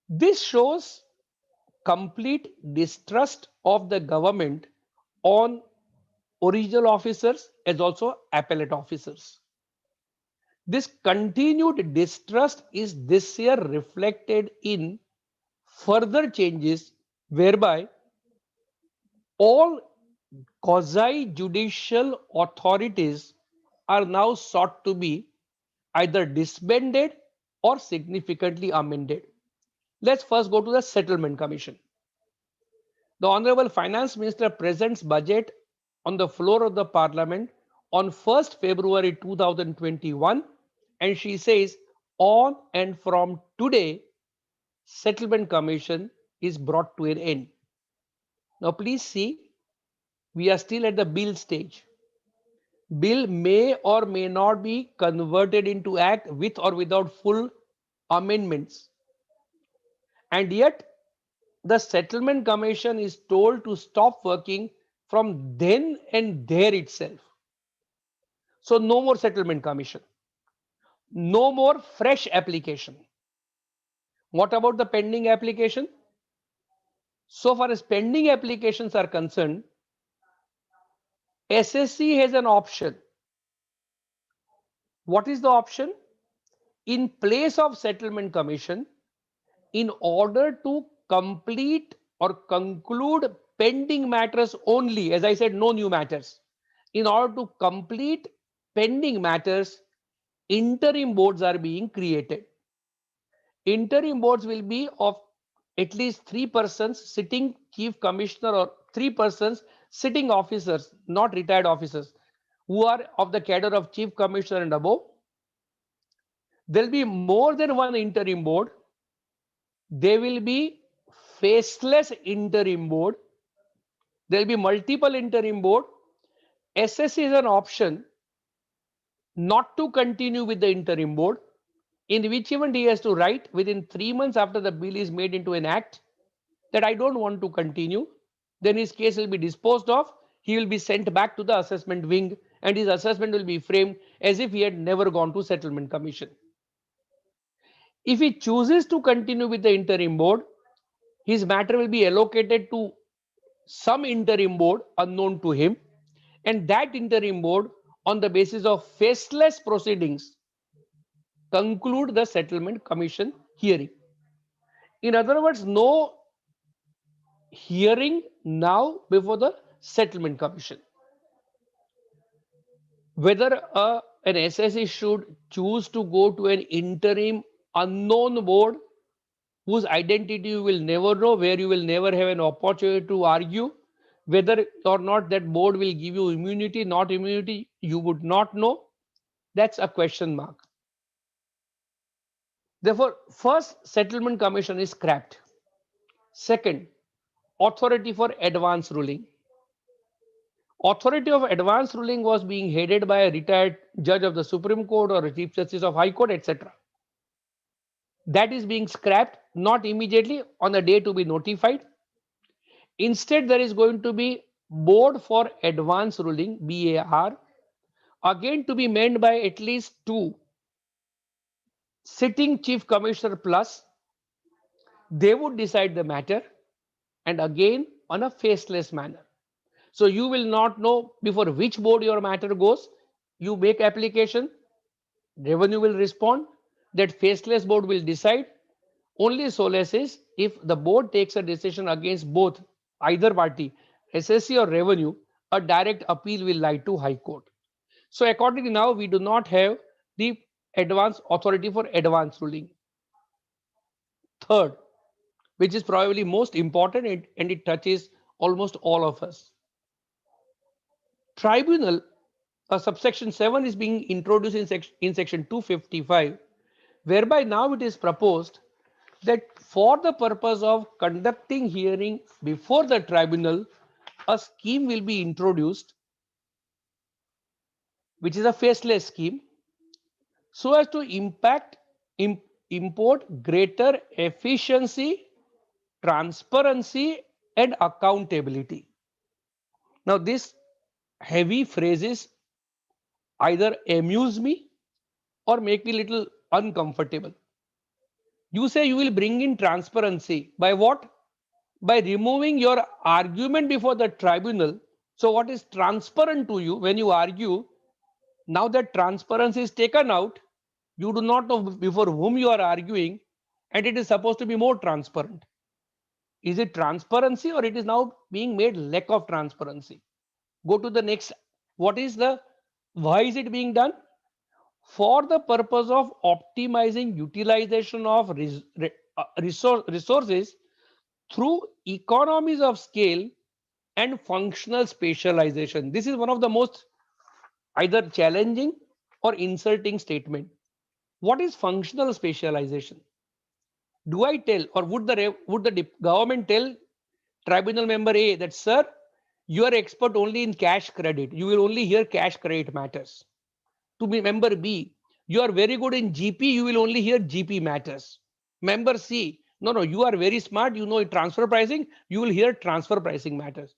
This shows complete distrust of the government on original officers as also appellate officers. This continued distrust is this year reflected in further changes whereby all quasi judicial authorities are now sought to be either disbanded or significantly amended. Let's first go to the Settlement Commission. The Honorable Finance Minister presents budget on the floor of the Parliament on 1st February 2021, and she says, on and from today, Settlement Commission is brought to an end. Now, please see, we are still at the bill stage. Bill may or may not be converted into act with or without full amendments. And yet, the Settlement Commission is told to stop working from then and there itself. So no more Settlement Commission. No more fresh application. What about the pending application? So far as pending applications are concerned, SSC has an option. What is the option? In place of Settlement Commission, in order to complete or conclude pending matters only, as I said, no new matters. In order to complete pending matters, interim boards are being created. Interim boards will be of at least 3 persons sitting chief commissioner or 3 persons sitting officers, not retired officers, who are of the cadre of chief commissioner and above. There will be more than one interim board. There will be faceless interim board. There will be multiple interim board. SSC is an option not to continue with the interim board, in which event he has to write within 3 months after the bill is made into an act that I don't want to continue. Then his case will be disposed of. He will be sent back to the assessment wing and his assessment will be framed as if he had never gone to Settlement Commission. If he chooses to continue with the interim board, his matter will be allocated to some interim board unknown to him, and that interim board, on the basis of faceless proceedings, conclude the Settlement Commission hearing. In other words, no hearing now before the Settlement Commission. Whether an SSC should choose to go to an interim unknown board whose identity you will never know, where you will never have an opportunity to argue, whether or not that board will give you immunity, not immunity, you would not know. That's a question mark. Therefore, first, Settlement Commission is scrapped. Second, authority for advance ruling. Authority of advance ruling was being headed by a retired judge of the Supreme Court or a Chief Justice of High Court, etc. That is being scrapped, not immediately on the day to be notified. Instead, there is going to be Board for Advance Ruling, BAR, again to be manned by at least 2 sitting Chief Commissioner plus. They would decide the matter, and again on a faceless manner. So you will not know before which board your matter goes. You make application, revenue will respond, that faceless board will decide. Only solace is if the board takes a decision against both, either party, SSC or revenue, a direct appeal will lie to High Court. So accordingly, now we do not have the advance authority for advance ruling. Third, which is probably most important and it touches almost all of us. Tribunal, subsection 7 is being introduced in section 255, whereby now it is proposed that for the purpose of conducting hearing before the tribunal, a scheme will be introduced, which is a faceless scheme. so as to import greater efficiency, transparency, and accountability. Now, these heavy phrases either amuse me or make me a little uncomfortable. You say you will bring in transparency by what? By removing your argument before the tribunal. So, what is transparent to you when you argue? Now that transparency is taken out, you do not know before whom you are arguing, and it is supposed to be more transparent. Is it transparency, or it is now being made lack of transparency? Go to the next. What is the, why is it being done? For the purpose of optimizing utilization of resources through economies of scale and functional specialization. This is one of the most either challenging or insulting statement. What is functional specialization? Do I tell, or would the government tell tribunal member A that, sir, you are expert only in cash credit, you will only hear cash credit matters? To be member B, you are very good in GP, you will only hear GP matters. Member C, no, you are very smart, you know transfer pricing, you will hear transfer pricing matters.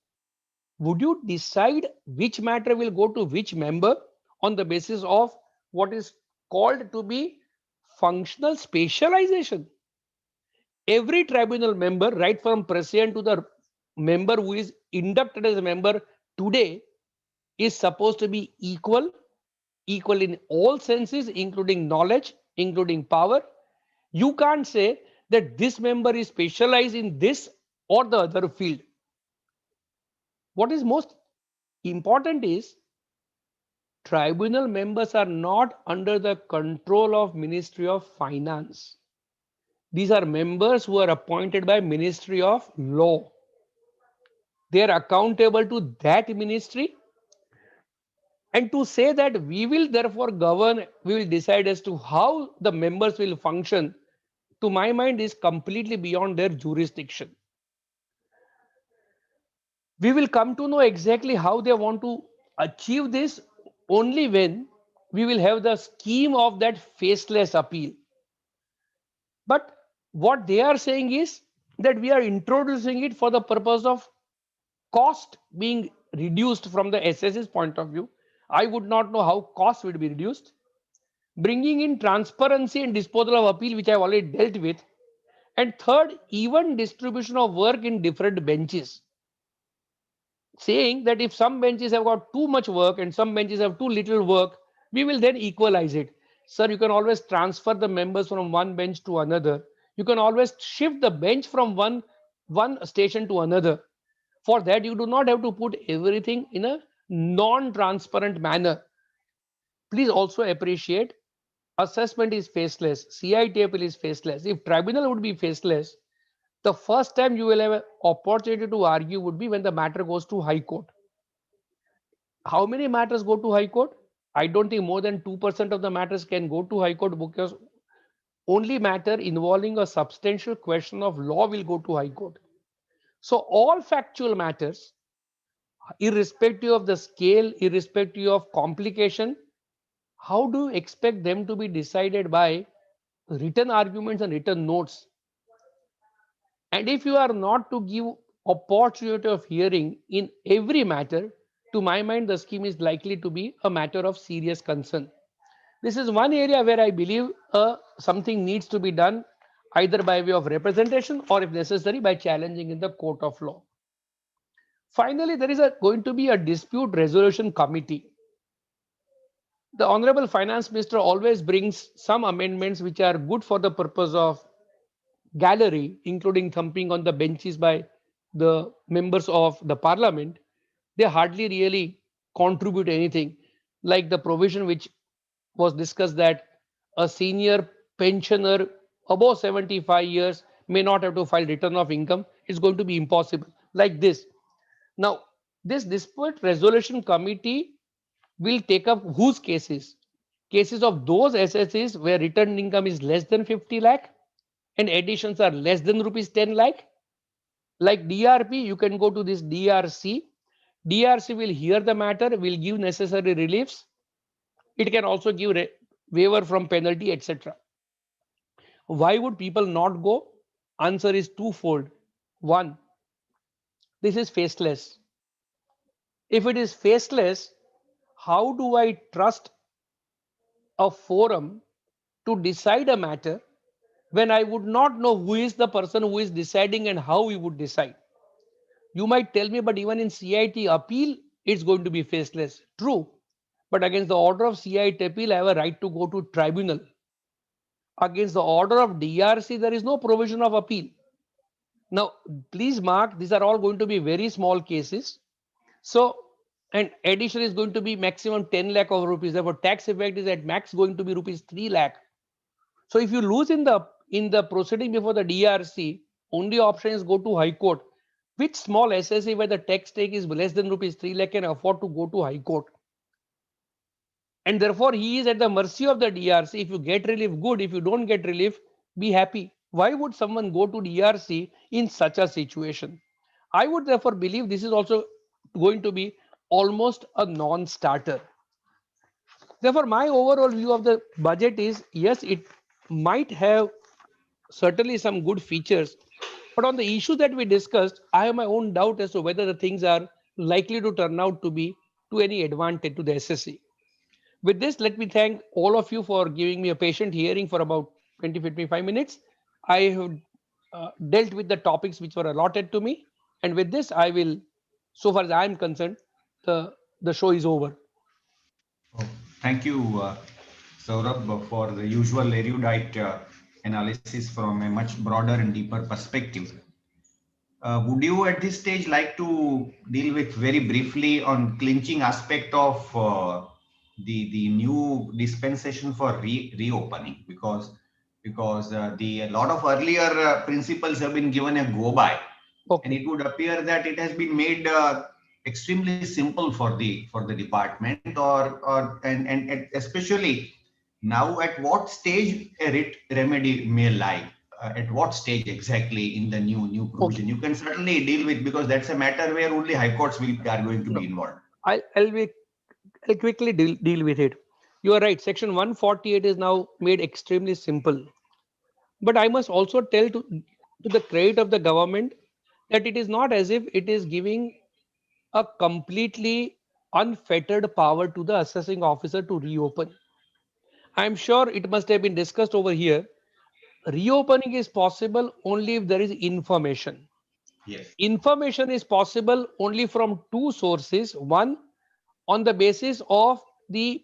Would you decide which matter will go to which member on the basis of what is called to be functional specialization? Every tribunal member, right from president to the member who is inducted as a member today, is supposed to be equal in all senses, including knowledge, including power. You can't say that this member is specialized in this or the other field. What is most important is tribunal members are not under the control of Ministry of Finance. These are members who are appointed by Ministry of Law. They are accountable to that ministry. And to say that we will therefore govern, we will decide as to how the members will function, to my mind is completely beyond their jurisdiction. We will come to know exactly how they want to achieve this only when we will have the scheme of that faceless appeal. But what they are saying is that we are introducing it for the purpose of cost being reduced from the SS's point of view. I would not know how cost would be reduced. Bringing in transparency and disposal of appeal, which I have already dealt with. And third, even distribution of work in different benches. Saying that if some benches have got too much work and some benches have too little work, we will then equalize it. Sir, you can always transfer the members from one bench to another. You can always shift the bench from one station to another. For that, you do not have to put everything in a non-transparent manner. Please also appreciate assessment is faceless, CITFL is faceless. If tribunal would be faceless, the first time you will have an opportunity to argue would be when the matter goes to High Court. How many matters go to High Court? I don't think more than 2% of the matters can go to High Court, because only matter involving a substantial question of law will go to High Court. So all factual matters, irrespective of the scale, irrespective of complication, how do you expect them to be decided by written arguments and written notes? And if you are not to give opportunity of hearing in every matter, to my mind, the scheme is likely to be a matter of serious concern. This is one area where I believe something needs to be done, either by way of representation or, if necessary, by challenging in the court of law. Finally, there is going to be a dispute resolution committee. The Honorable Finance Minister always brings some amendments which are good for the purpose of gallery, including thumping on the benches by the members of the parliament. They hardly really contribute anything, like the provision which was discussed that a senior pensioner above 75 years may not have to file return of income. It's going to be impossible, like this. Now, this dispute resolution committee will take up whose cases? Cases of those SSs where return income is less than 50 lakh and additions are less than rupees 10 lakh. Like DRP, you can go to this DRC. DRC will hear the matter, will give necessary reliefs. It can also give waiver from penalty, etc. Why would people not go? Answer is twofold. One, this is faceless. If it is faceless, how do I trust a forum to decide a matter when I would not know who is the person who is deciding and how he would decide? You might tell me, but even in CIT appeal, it's going to be faceless. True. But against the order of CIT appeal, I have a right to go to tribunal. Against the order of DRC, there is no provision of appeal. Now, please mark, these are all going to be very small cases. So, and addition is going to be maximum 10 lakh of rupees. Therefore, tax effect is at max going to be rupees 3 lakh. So if you lose in the proceeding before the DRC, only option is go to High Court. Which small SSE where the tax take is less than rupees 3 lakh can afford to go to High Court? And therefore, he is at the mercy of the DRC. If you get relief, good. If you don't get relief, be happy. Why would someone go to DRC in such a situation? I would therefore believe this is also going to be almost a non-starter. Therefore, my overall view of the budget is, yes, it might have certainly some good features, but on the issue that we discussed, I have my own doubt as to whether the things are likely to turn out to be to any advantage to the SSC. With this, let me thank all of you for giving me a patient hearing for about 20-25 minutes. I have dealt with the topics which were allotted to me. And with this, I will, so far as I am concerned, the show is over. Oh, thank you, Saurabh, for the usual erudite analysis from a much broader and deeper perspective. Would you at this stage like to deal with very briefly on clinching aspect of the new dispensation for reopening, because the a lot of earlier principles have been given a go by, and it would appear that it has been made extremely simple for the department, and especially now at what stage a writ remedy may lie. At what stage exactly in the new provision? You can certainly deal with, because that's a matter where only high courts are going to be involved. I'll quickly deal with it. You are right. Section 148 is now made extremely simple. But I must also tell to the credit of the government that it is not as if it is giving a completely unfettered power to the assessing officer to reopen. I'm sure it must have been discussed over here. Reopening is possible only if there is information. Yes. Information is possible only from two sources. One, on the basis of the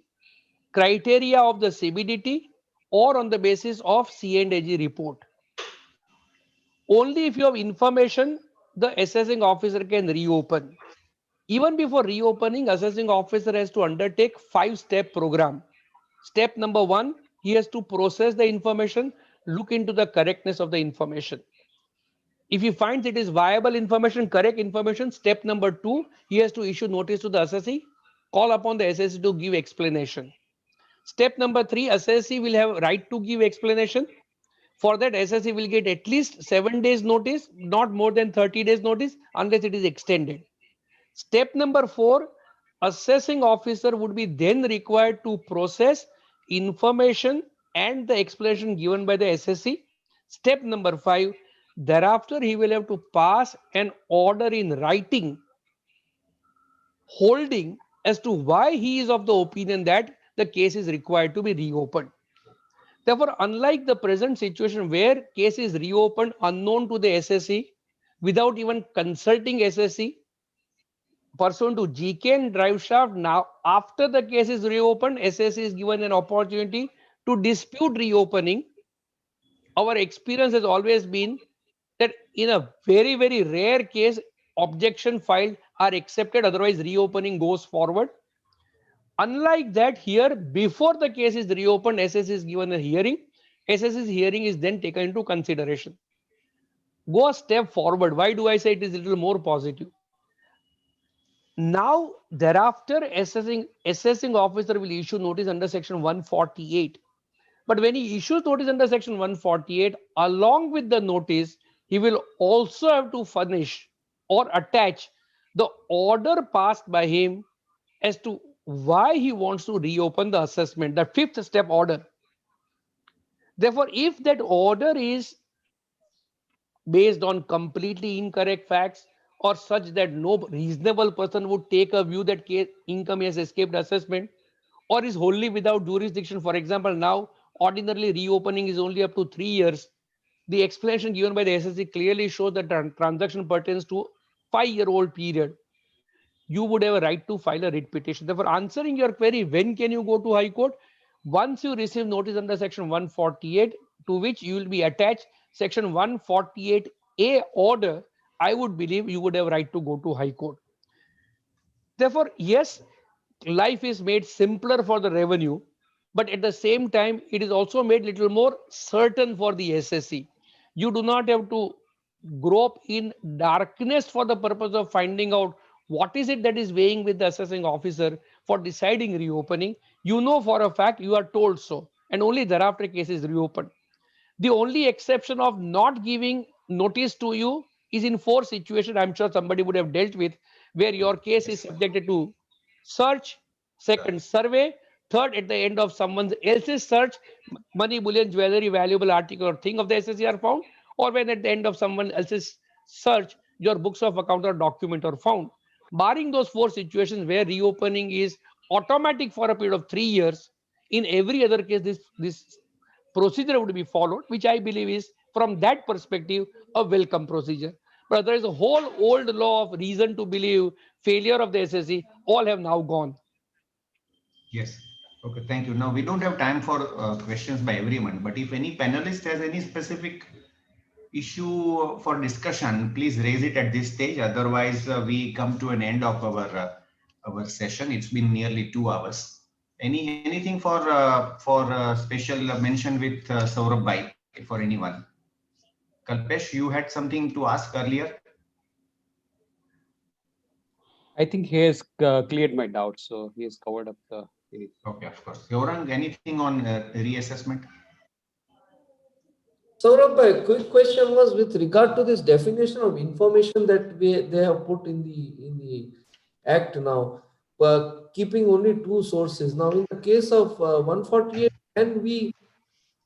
criteria of the CBDT or on the basis of C&AG report. Only if you have information, the assessing officer can reopen. Even before reopening, assessing officer has to undertake 5-step program. Step number 1, he has to process the information, look into the correctness of the information. If he finds it is viable information, correct information, step number 2, he has to issue notice to the assessee, call upon the assessee to give explanation. Step number 3, assessee will have right to give explanation. For that, SSC will get at least 7 days notice, not more than 30 days notice, unless it is extended. Step number 4, assessing officer would be then required to process information and the explanation given by the SSC. Step number 5, thereafter he will have to pass an order in writing holding as to why he is of the opinion that the case is required to be reopened. Therefore, unlike the present situation where case is reopened unknown to the SSC without even consulting SSC, pursuant to GK and drive shaft, now after the case is reopened, SSC is given an opportunity to dispute reopening. Our experience has always been that in a very, very rare case, objection filed are accepted, otherwise reopening goes forward. Unlike that, here, before the case is reopened, SSC is given a hearing. SSC's hearing is then taken into consideration. Go a step forward. Why do I say it is a little more positive? Now, thereafter, assessing officer will issue notice under section 148. But when he issues notice under section 148, along with the notice, he will also have to furnish or attach the order passed by him as to why he wants to reopen the assessment, the fifth step order. Therefore, if that order is based on completely incorrect facts or such that no reasonable person would take a view that case income has escaped assessment or is wholly without jurisdiction. For example, now ordinarily reopening is only up to 3 years. The explanation given by the SSC clearly shows that transaction pertains to 5-year-old period. You would have a right to file a writ petition. Therefore, answering your query, when can you go to High Court? Once you receive notice under Section 148, to which you will be attached Section 148A order, I would believe you would have right to go to High Court. Therefore, yes, life is made simpler for the revenue, but at the same time, it is also made little more certain for the SSC. You do not have to grope in darkness for the purpose of finding out what is it that is weighing with the assessing officer for deciding reopening. You know for a fact, you are told so, and only thereafter case is reopened. The only exception of not giving notice to you is in 4 situations I'm sure somebody would have dealt with, where your case is subjected to search, second survey, third at the end of someone else's search, money, bullion, jewelry, valuable article or thing of the SSC are found, or when at the end of someone else's search, your books of account or document are found. Barring those 4 situations where reopening is automatic for a period of 3 years, in every other case, this procedure would be followed, which I believe is, from that perspective, a welcome procedure. But there is a whole old law of reason to believe failure of the SSC, all have now gone. Yes. Okay, thank you. Now we don't have time for questions by everyone, but if any panelist has any specific issue for discussion, please raise it at this stage. Otherwise, we come to an end of our session. It's been nearly 2 hours. Anything for special mention with Saurabh Bhai for anyone? Kalpesh, you had something to ask earlier. I think he has cleared my doubts, so he has covered up the. Okay, of course. Gaurang, anything on reassessment? Saurabh, a quick question was with regard to this definition of information that they have put in the act now, keeping only 2 sources. Now, in the case of 148, can we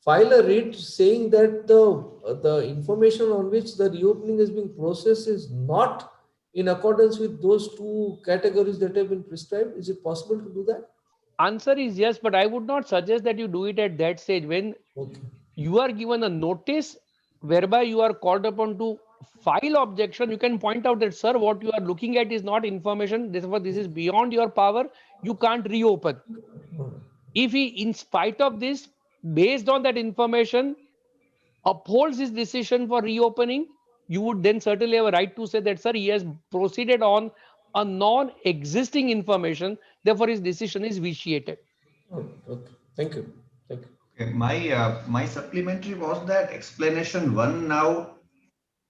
file a writ saying that the information on which the reopening is being processed is not in accordance with those 2 categories that have been prescribed? Is it possible to do that? Answer is yes, but I would not suggest that you do it at that stage. When you are given a notice whereby you are called upon to file objection, you can point out that, sir, what you are looking at is not information. Therefore, this is beyond your power. You can't reopen. If he, in spite of this, based on that information, upholds his decision for reopening, you would then certainly have a right to say that, sir, he has proceeded on a non-existing information. Therefore, his decision is vitiated. Okay. Thank you. Thank you. Okay, my supplementary was that explanation 1 now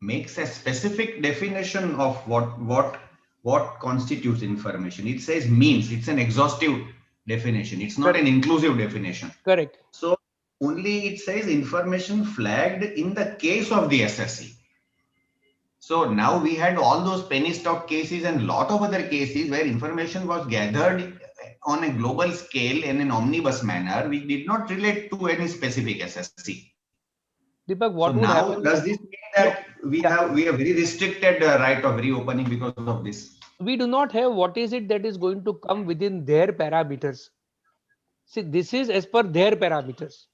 makes a specific definition of what constitutes information. It says means. It's an exhaustive definition. It's not an inclusive definition. Correct. So only it says information flagged in the case of the SSC. So now we had all those penny stock cases and lot of other cases where information was gathered on a global scale in an omnibus manner, which did not relate to any specific SSC. Deepak, what so would now happen? Does this mean that we have very restricted right of reopening because of this? We do not have what is it that is going to come within their parameters. See, this is as per their parameters.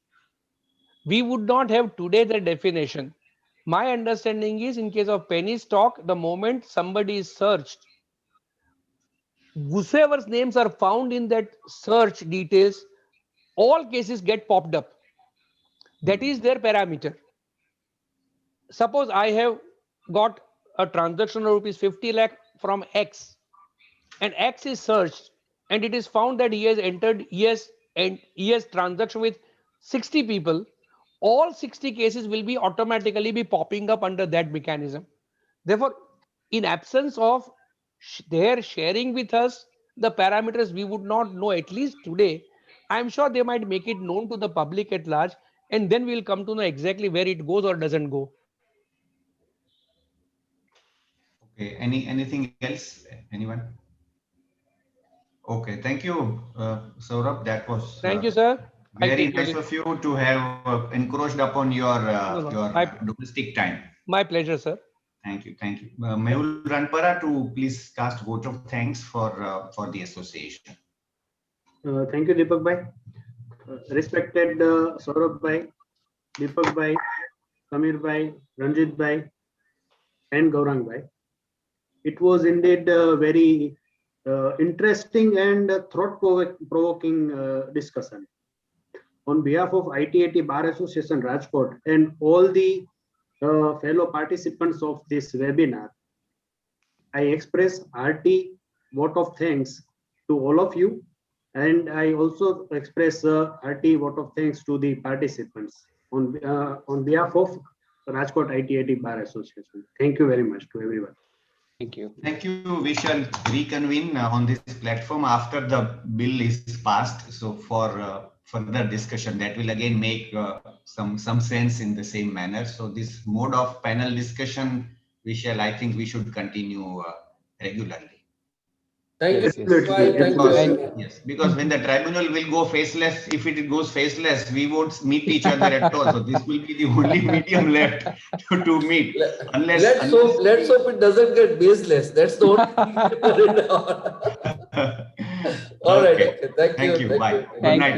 We would not have today the definition. My understanding is, in case of penny stock, the moment somebody is searched, whosoever's names are found in that search details, all cases get popped up. That is their parameter. Suppose I have got a transaction of rupees 50 lakh from X, and X is searched, and it is found that he has entered, he has transaction with 60 people. All 60 cases will be automatically be popping up under that mechanism. Therefore, in absence of their sharing with us the parameters, we would not know, at least today. I'm sure they might make it known to the public at large, and then we'll come to know exactly where it goes or doesn't go. Okay, anything else? Anyone? Okay, thank you, Saurabh. That was Thank you, sir. I'll very take nice your of you to have encroached upon No, no, your my domestic time. my pleasure, sir. Thank you, thank you. Mehul Ranpara to please cast vote of thanks for the association. Thank you, Deepak Bhai. Respected Saurabh Bhai, Deepak Bhai, Samir Bhai, Ranjit Bhai, and Gaurang Bhai. It was indeed a very interesting and thought-provoking discussion. On behalf of ITAT Bar Association Rajkot and all the fellow participants of this webinar, I express hearty vote of thanks to all of you, and I also express a hearty vote of thanks to the participants on behalf of Rajkot ITAT Bar Association. Thank you very much to everyone. Thank you. Thank you. We shall reconvene on this platform after the bill is passed. So for further discussion, that will again make some sense in the same manner. So this mode of panel discussion, I think we should continue regularly. Thank you, Yes, yes. Bhai. Thank you. Absolutely. Yes, because when the tribunal will go faceless, if it goes faceless, we won't meet each other at all. So this will be the only medium left to meet, unless Let's hope it doesn't get baseless. That's the only thing. All right. Okay. Okay. Thank you. Thank you. Bye. Good Thank night. you.